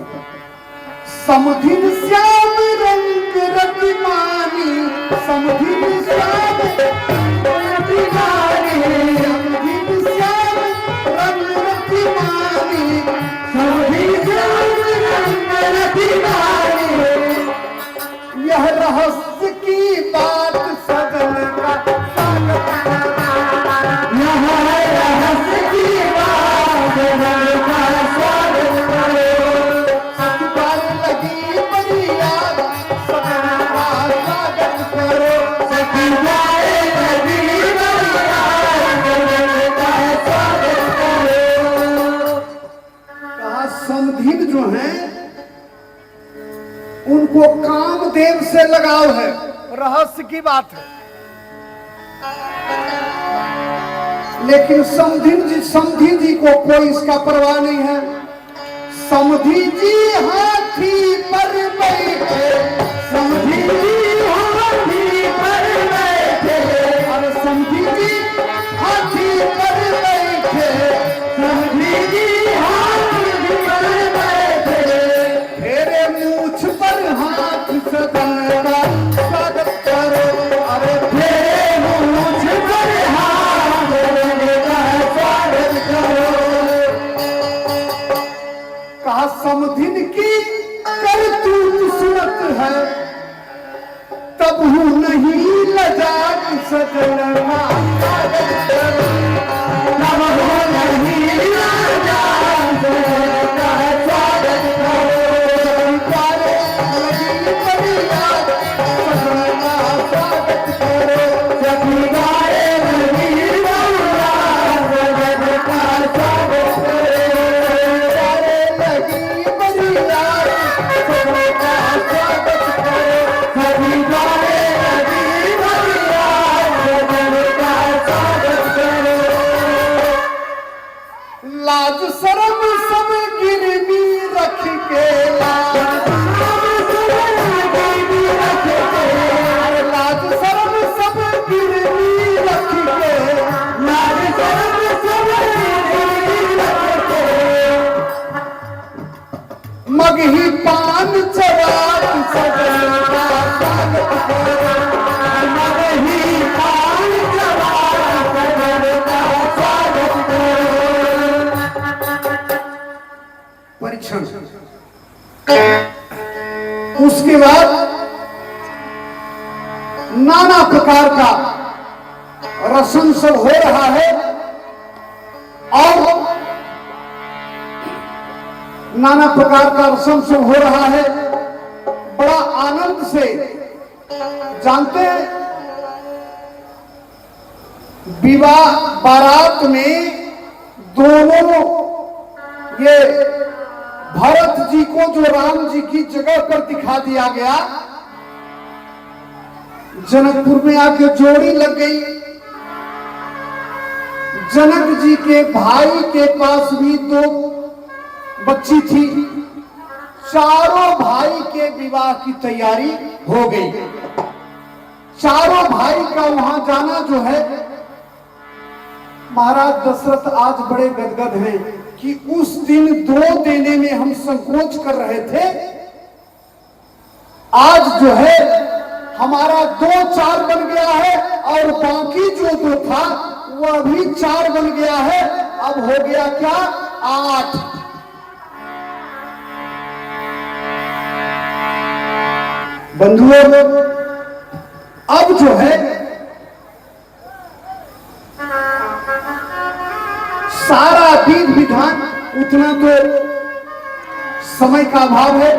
समधिन श्याम रंग रतिमानी, समधिन श्याम रतिमानी, समधिन श्याम रंग रतिमानी, समधिन श्याम रंग रतिमानी। यह रहस्य की बात सजन का स्वागत करो। यह रहस्य की बात सजन का स्वागत करो। समधिन जो हैं उनको कामदेव से लगाव है, रहस्य की बात है। लेकिन समधी जी को कोई इसका परवाह नहीं है। समधी जी हाथी पर बैठे, समधी जी हाथी पर बैठे, और समधी जी हाथी पर बैठे, समधी जी हाथी पर बैठे। तेरे मूछ पर हाथ सजन का स्वागत करो। अरे तेरे मूछ पर हाथ सजन का स्वागत करो। कहा समधिन की करतूत सुनत है, तब हूँ नहीं लजात सजन का स्वागत करो। तब हूँ नहीं लजात सजन का स्वागत करो। प्यारे लगी बरियात, सजन का स्वागत करो। सखी गाए लगी बरियात, सजन का स्वागत करो। प्यारे लगी बरियात, सजन का स्वागत करो। सखी गाए लगी बरियात, सजन का नाना प्रकार का रस्म सब हो रहा है और नाना प्रकार का रस्म सब हो रहा है। बड़ा आनंद से जानते हैं विवाह बारात में दोनों ये भरत जी को जो राम जी की जगह पर दिखा दिया गया, जनकपुर में आके जोड़ी लग गई। जनक जी के भाई के पास भी 2 बच्ची थी। चारों भाई के विवाह की तैयारी हो गई। चारों भाई का वहां जाना जो है, महाराज दशरथ आज बड़े गदगद हैं कि उस दिन 2 देने में हम संकोच कर रहे थे, आज जो है हमारा 2-4 बन गया है और बाकी जो 2 था वह भी 4 बन गया है। अब हो गया क्या, 8। बंधुओं, अब जो है सारा विधि विधान, उतना तो समय का अभाव है।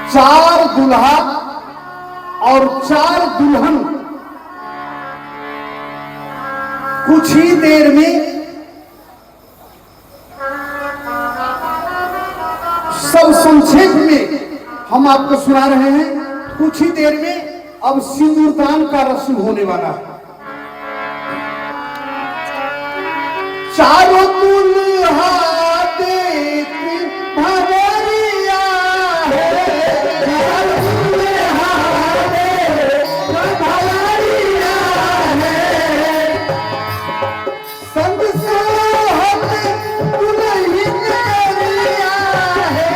4 दुल्हा और 4 दुल्हन कुछ ही देर में सब संक्षेप में हम आपको सुना रहे हैं। कुछ ही देर में अब सिंदूरदान का रस्म होने वाला है। चारों दुल्हा देख भवरिया है, चारों दुल्हा देख भवरिया है, संग सोहत दुल्हन करिया है,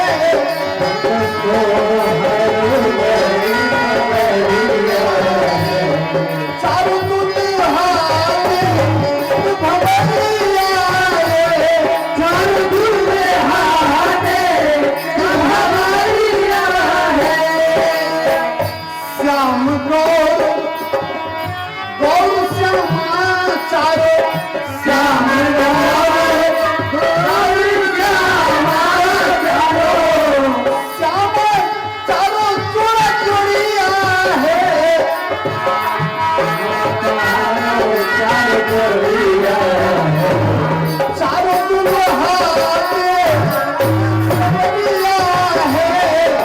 चारों दुल्हा देख भवरिया है, चारों दुल्हा देख भवरिया है। श्याम गौर गौर श्यामा चारों, श्याम गौर गौर श्यामा चारों, श्याम चारों जोड़ा जोड़िया है, चारों दुल्हा देख भवरिया है,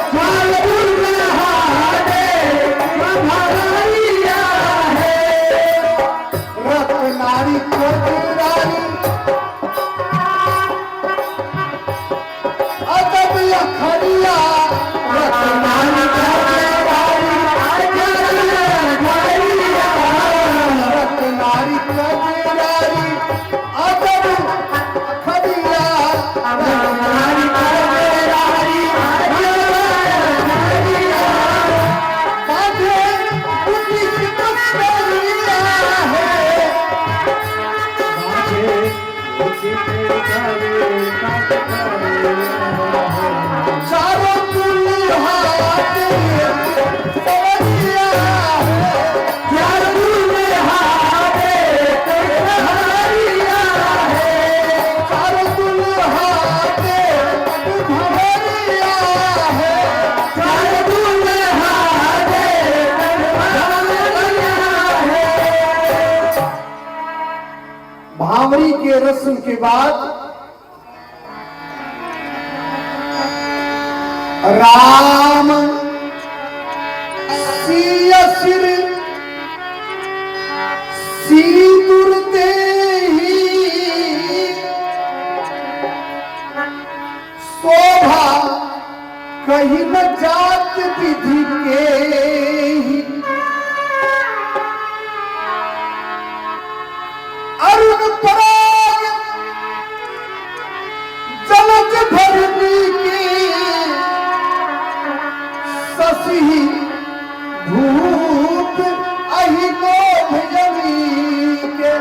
चारों दुल्हा देख भवरिया है। रत्नारी कोटरारी अदब अखरिया, रत्नारी कोटरारी रत्नारी कोटरारी अदब अखरिया, रत्नारी कोटरारी बाधे बुद्धि की कस्तूरिया है, चारों दुल्हा देख भवरिया है, चारों दुल्हा देख भवरिया है, चारों दुल्हा देख भवरिया है, चारों दुल्हा देख भवरिया है। भावरी के रस्म के बाद राम सिया सिर सिंदूर देहि, शोभा कहीं न जात विधि के ही, अरुण पराग जलज भरनी की, शशि धूप अहि लोभ जमी के,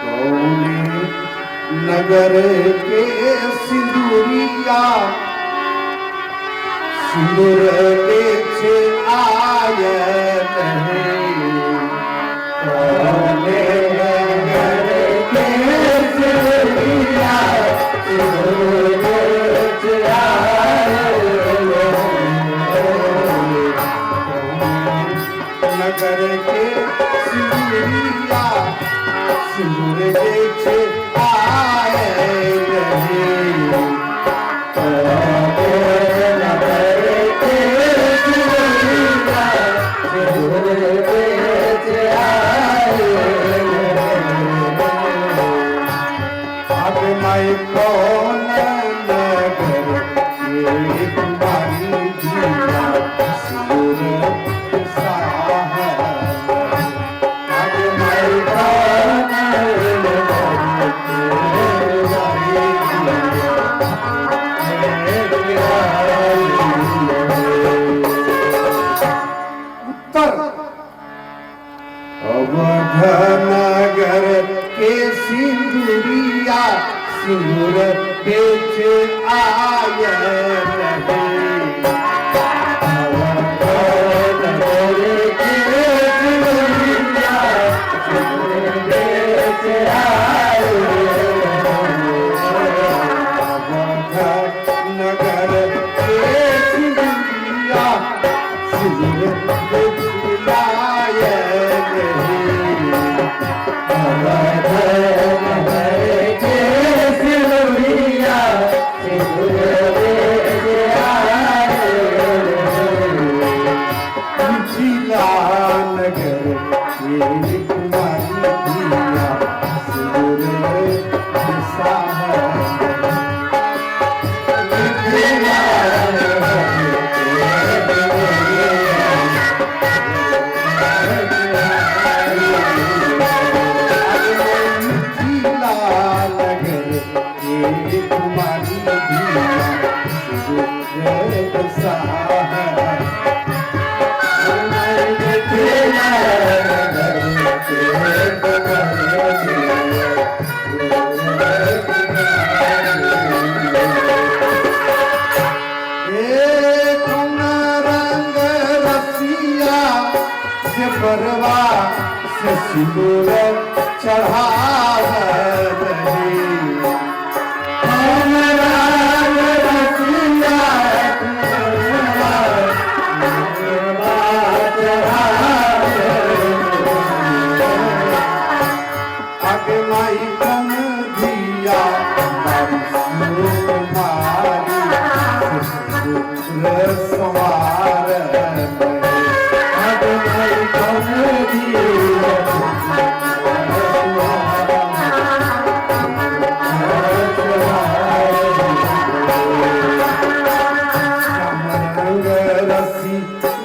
कौने नगर के सिंदूरी सिंदूरिया सिंदूर लेछे आय नहीं कोने नगर के सिंदूरिया सिंदूर लेछे आय नगर के सिंदूरिया सिंदूर लेछे आय नहीं कौन नगर ये तुम्हारी जिया सिंदूर साहब अब मैं कौन उत्तर अवध नगर के सिंदूरिया सिंदूर बेच आय नहीं अवध नगर के सिंदूरिया सिंदूर बेच आय अवध नगर के सिंदूरिया सिंदूर बेच आय नहीं अवध नगर के सिंदूरिया सिंदूर बेच आय मिथिला नगर ये कुमारी जिया सिंदूर साहब मिथिला नगर ये कुमारी जिया सिंदूर साहब परवा से सिंदूर चढ़ाव आगे माई कम दिया सवार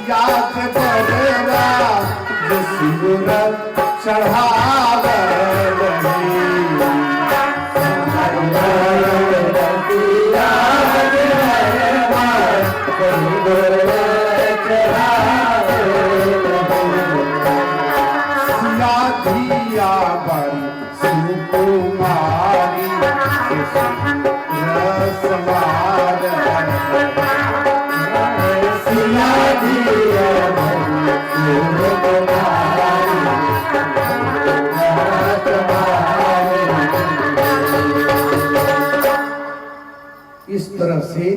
याद बदला जो सिंदूर चढ़ाव धिया बड़ी सुकुमारी रसवार सिया धिया इस तरह से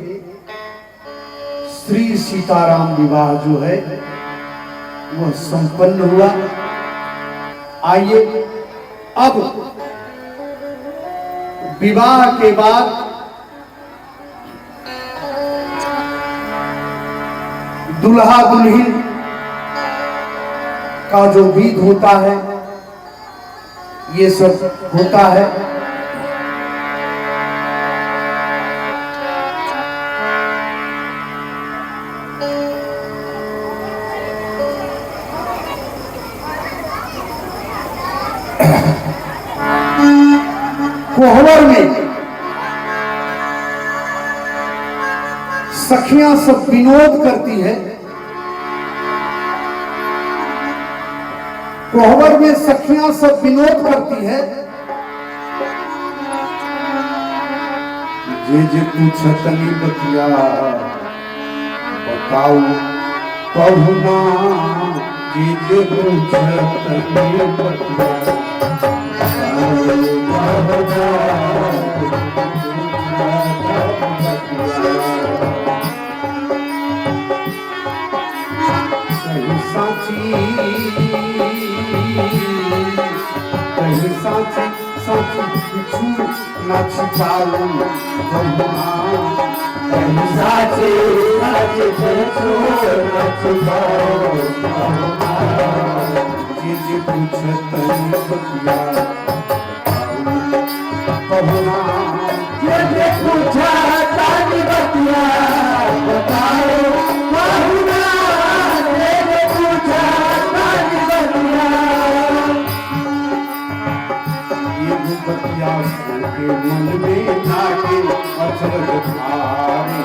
श्री सीताराम विवाह जो है वह संपन्न हुआ। आइए अब विवाह के बाद दुल्हा दुल्हन का जो विध होता है ये सब होता है। कोहबर में सखियां सब विनोद करती है। कोहबर में सखियां सब विनोद करती है। जे पूछतनी बतिया बताऊ पहुना जे पूछतनी बतिया कहीं साची साची किछु न छिपाऊ कहीं साची साची किछु न छिपाऊ जे पूछतनी बतिया पहुना जे पूछतनी बतिया बताओ पहुना जे पूछतनी बतिया बतिया के मन में लागे अचरज भारी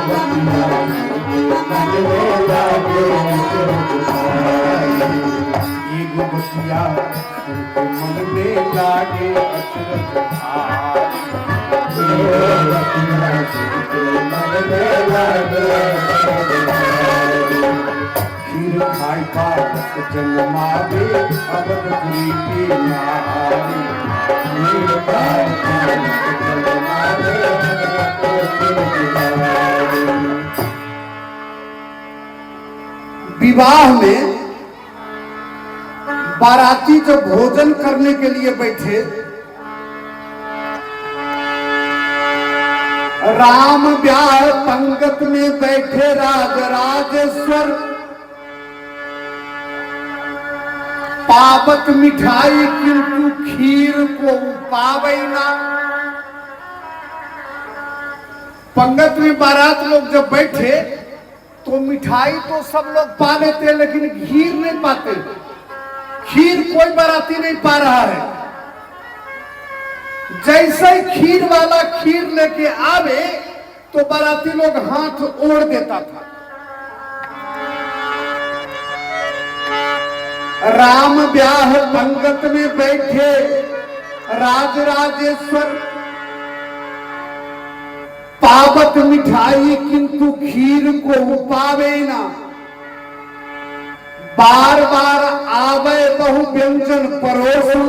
बतिया मन में लागे अचरज भारी ये बतिया के मन में लागे अचरज भारी बतिया के मन में लागे अचरज भारी खीर खाई पात जन्मावे अवधपुरी की नारी खीर खाई पात जन्मावे अवधपुरी की नारी। विवाह में बाराती जब भोजन करने के लिए बैठे, राम ब्याह पंगत में बैठे राजराजेश्वर, पावत मिठाई किंतु खीर को पावे ना। पंगत में बारात लोग जब बैठे तो मिठाई तो सब लोग पा लेते लेकिन खीर नहीं पाते। खीर कोई बाराती नहीं पा रहा है। जैसे ही खीर वाला खीर लेके आवे तो बाराती लोग हाथ ओढ़ देता था। राम ब्याह पंगत में बैठे राजराजेश्वर, पावत मिठाई किंतु खीर को पावे ना। बार बार आवे बहु व्यंजन परोसू,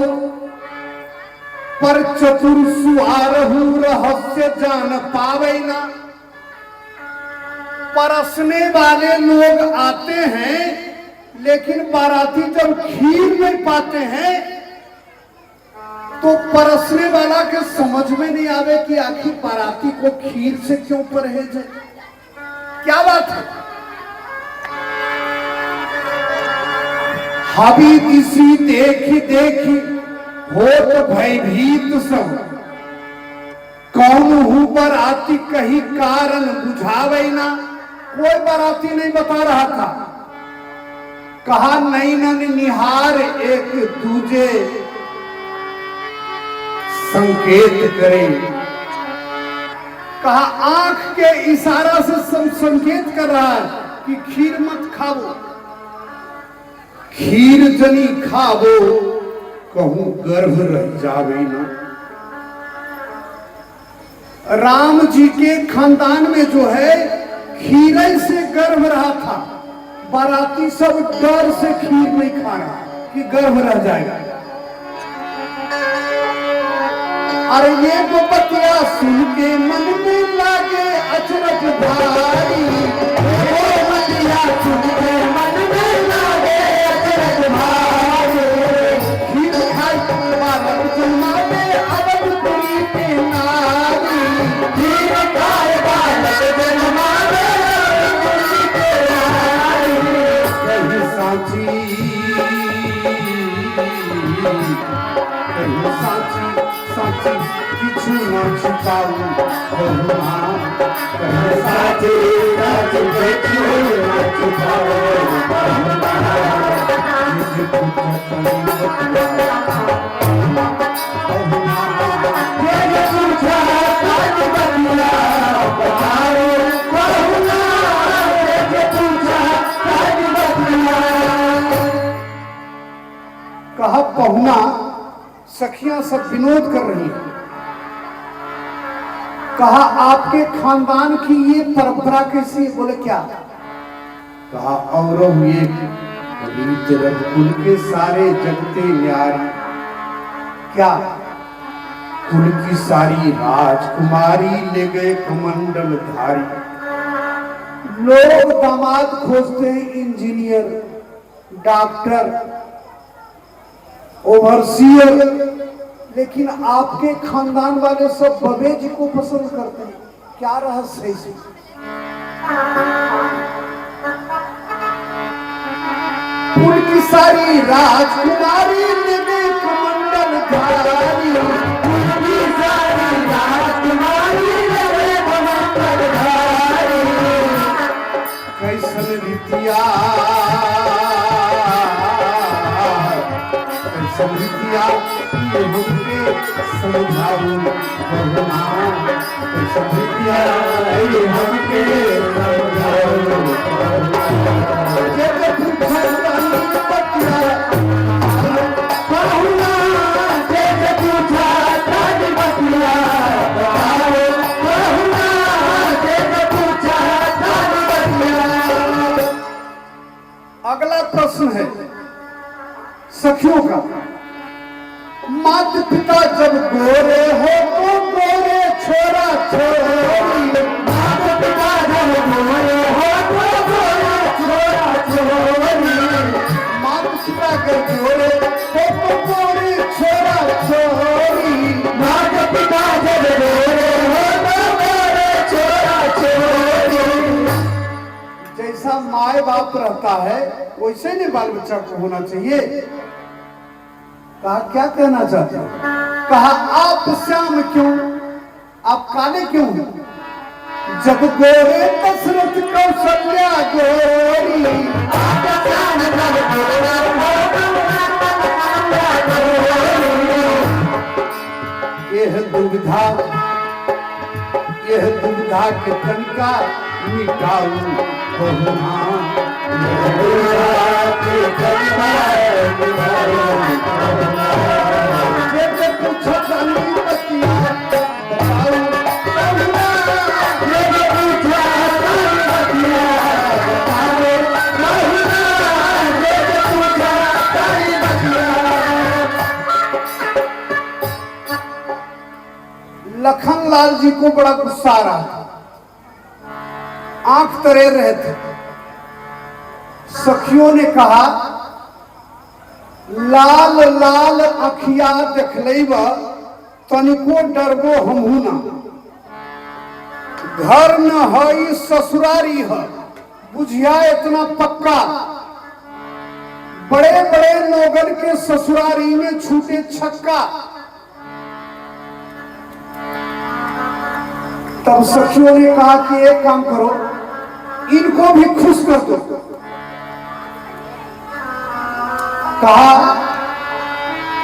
पर चतुर सुआरहू रहस्य जान पावे ना। परसने वाले लोग आते हैं लेकिन बाराती जब खीर नहीं पाते हैं तो परसने वाला के समझ में नहीं आवे कि आखिर बाराती को खीर से क्यों परहेज है। क्या बात है। हबी किसी देखी देखी होत भयभीत सब, कौन हूं बाराती कहीं कारण बुझावे ना। कोई बाराती नहीं बता रहा था। कहा नैनन निहार एक दूजे संकेत करे। कहा आंख के इशारा से संकेत कर रहा है कि खीर मत खाओ, खीर जनी खाओ कहूं गर्भ रह जावे ना। राम जी के खानदान में जो है खीरे से गर्भ रहा था। बाराती सब डर से खीर नहीं खा रहा कि गर्भ रह जाएगा। अरे ये वो बतिया सुन के मन में लागे अचरज भारी। ये बतिया सुन के मन में लागे अचरज भारी। खीर खाई बालक जन्मावे अवधपुरी के नारी। खीर खाई बालक जन्मावे अवधपुरी के नारी। कहीं साची कहीं साची साची किछु न छिपाऊ बहुना। कहीं साची साची किछु न छिपाऊ बहुना। जे पूछतनी बतिया बहुना। जे पूछतनी बतिया बताओ बहुना। जे पूछतनी बतिया। कहा पहुना। सखियां सब विनोद कर रही हैं। कहा आपके खानदान की ये परंपरा कैसी है? बोले क्या? कहा और हुए रीत रघुकुल के सारे जगते न्यारी। क्या? कुल की सारी राजकुमारी ले गए कमंडल धारी। लोग दामाद खोजते हैं इंजीनियर, डॉक्टर, ओवरसीयर, लेकिन आपके खानदान वाले सब बबे जी को पसंद करते हैं। क्या रहस्य है इसमें? कुल की सारी राजकुमारी ले गए कमंडल धारी। कुल की सारी राजकुमारी ले गए कमंडल धारी। कैसन रीतिया, कैसन रीतिया ये हमके समझाऊ बहुना। कैसन रीतिया ये हमके समझाऊ अगला प्रश्न है सखियों का। माता पिता जब गोरे हो तो गोरे छोरा छोरी। माता पिता जब गोरे हो तो गोरे छोरा छोरी। माता पिता जब गोरे हो तो गोरे छोरा छोरी। माता पिता जब गोरे हो तो गोरे छोरा छोरी। जैसा माए बाप रहता है वैसे नहीं बाल बच्चा को होना चाहिए। कहा क्या कहना चाहते हो? कहा आप श्याम क्यों, आप काले क्यों? जब गोरे दशरथ कौशल्या गोरी। यह दुविधा के तनिका मिटाऊ बहुना। लखनलाल जी को बड़ा गुस्सा आ रहा था, आंख तरे रहे थे। सखियों ने कहा लाल लाल अखिया देखलेब तनिको डरबो हमहू ना। घर न हई ससुरारी है, बुझिया इतना पक्का। बड़े बड़े लोगन के ससुरारी में छूटे छक्का। तब सखियों ने कहा कि एक काम करो, इनको भी खुश कर दो। कहा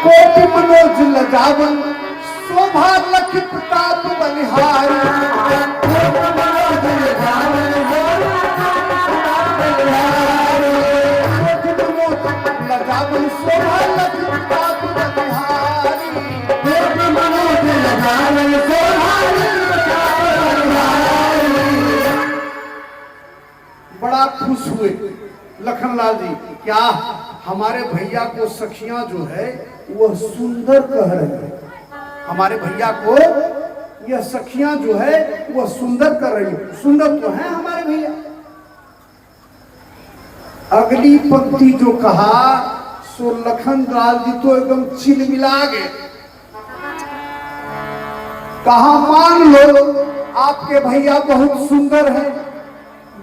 कोटि मनोज लजावन शोभा लख प्रताप बलिहारी। कोटि मनोज लजावन शोभा लख प्रताप बलिहारी। कोटि मनोज लजावन शोभा बड़ा खुश हुए लखनलाल जी। क्या हमारे भैया को सखियां जो है वह सुंदर कह रही है। हमारे भैया को यह सखियां जो है वह सुंदर कर रही है। सुंदर तो है हमारे भैया। अगली पंक्ति जो कहा सो लखनलाल जी तो एकदम चिलमिला गए। कहा मान लो आपके भैया बहुत सुंदर है,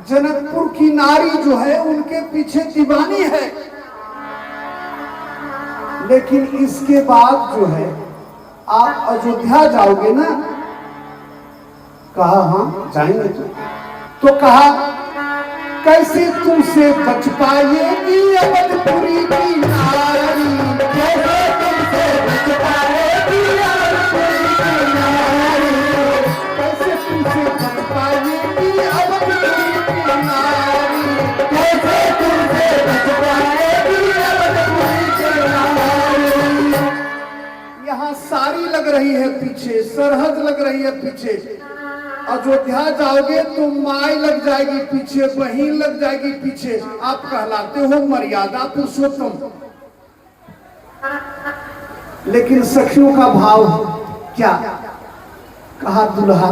जनकपुर की नारी जो है उनके पीछे दीवानी है, लेकिन इसके बाद जो है आप अयोध्या जाओगे ना। कहा हाँ जाएंगे। तो कहा कैसे तुमसे बच पाएगी अवधपुरी की नारी। कैसे तुमसे बच पाएगी अवधपुरी की नारी। कैसे तुमसे बच पाएगी अवधपुरी की नारी। कैसे तुमसे बच पाएगी अवधपुरी की नारी। यहाँ सारी लग रही है पीछे, सरहद लग रही है पीछे। अयोध्या जाओगे तो माई लग जाएगी पीछे, बहन लग जाएगी पीछे, आप कहलाते हो मर्यादा पुरुषोत्तम। लेकिन सखियों का भाव क्या? कहा दुल्हा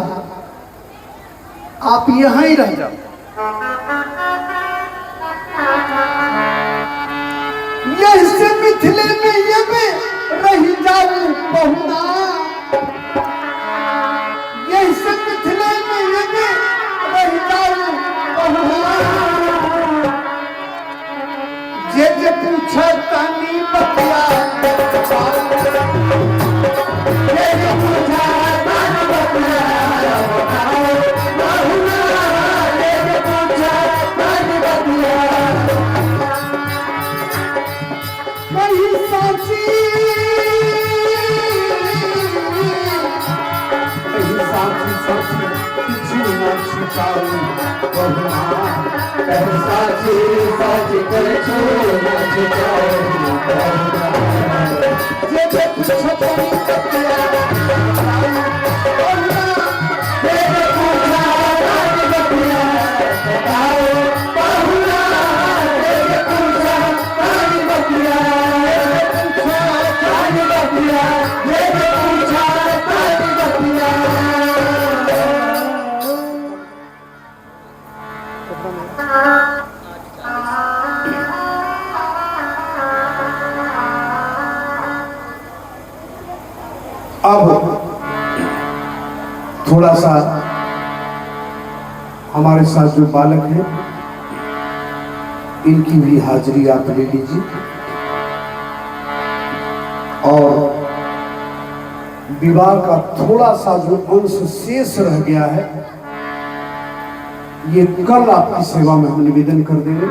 आप यहां ही रह जाओ, यही मिथिले में ये में रही जाऊं बहुना, यही मिथिले में ये में रही जाऊं बहुना। जे पूछा तानी बतिया, जे पूछा तानी बतिया बहुना, जे पूछा तानी बतिया कहीं साची, कहीं साची साची किसी न छिपाऊं बहुना, कहीं साची साची कर छोड़ न छिपाऊं बहुना। जे पूछो तानी बतिया बहुना, जे पूछा तानी बतिया बहुना, जे पूछा तानी बतिया तानी बतिया, जे पूछा तानी बतिया। अब थोड़ा सा हमारे साथ जो बालक हैं इनकी भी हाजिरी आप ले लीजिए, और विवाह का थोड़ा सा जो अंश शेष रह गया है ये कल आपकी सेवा में हम निवेदन कर देंगे।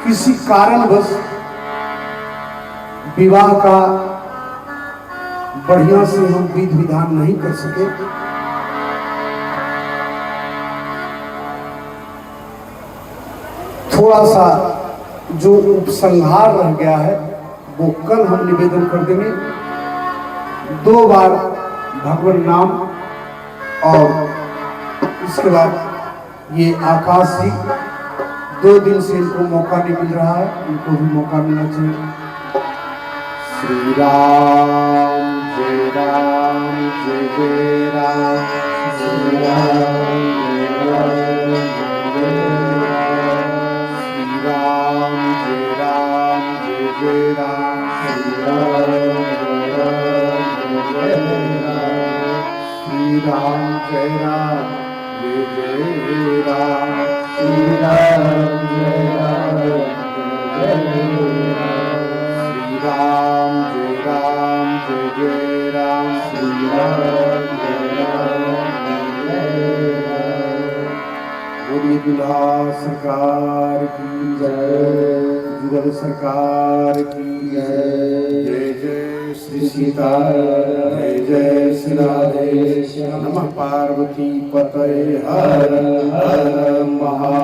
किसी कारणवश विवाह का बढ़िया से हम विधि विधान नहीं कर सके, थोड़ा सा जो उपसंहार रह गया है वो कल हम निवेदन कर देंगे। 2 बार भगवान नाम, और इसके बाद ये आकाश जी 2 दिन से इनको मौका नहीं मिल रहा है, इनको भी मौका मिलना चाहिए। श्री राम जय राम जय जय राम, श्री राम जय राम जय राम, श्री राम जय राम जय जय राम, श्री राम जय राम, श्री राम जय राम जय जय राम, श्री राम जय राम जय जय राम, श्री राम जय राम जय जय राम, श्री राम जय राम जय जय राम। बोलिए दुल्हा सरकार की जय, जुगल सरकार की जय। जय जय श्री सीता, जय जय श्री राधे, नमः पार्वती पतये हर हर महा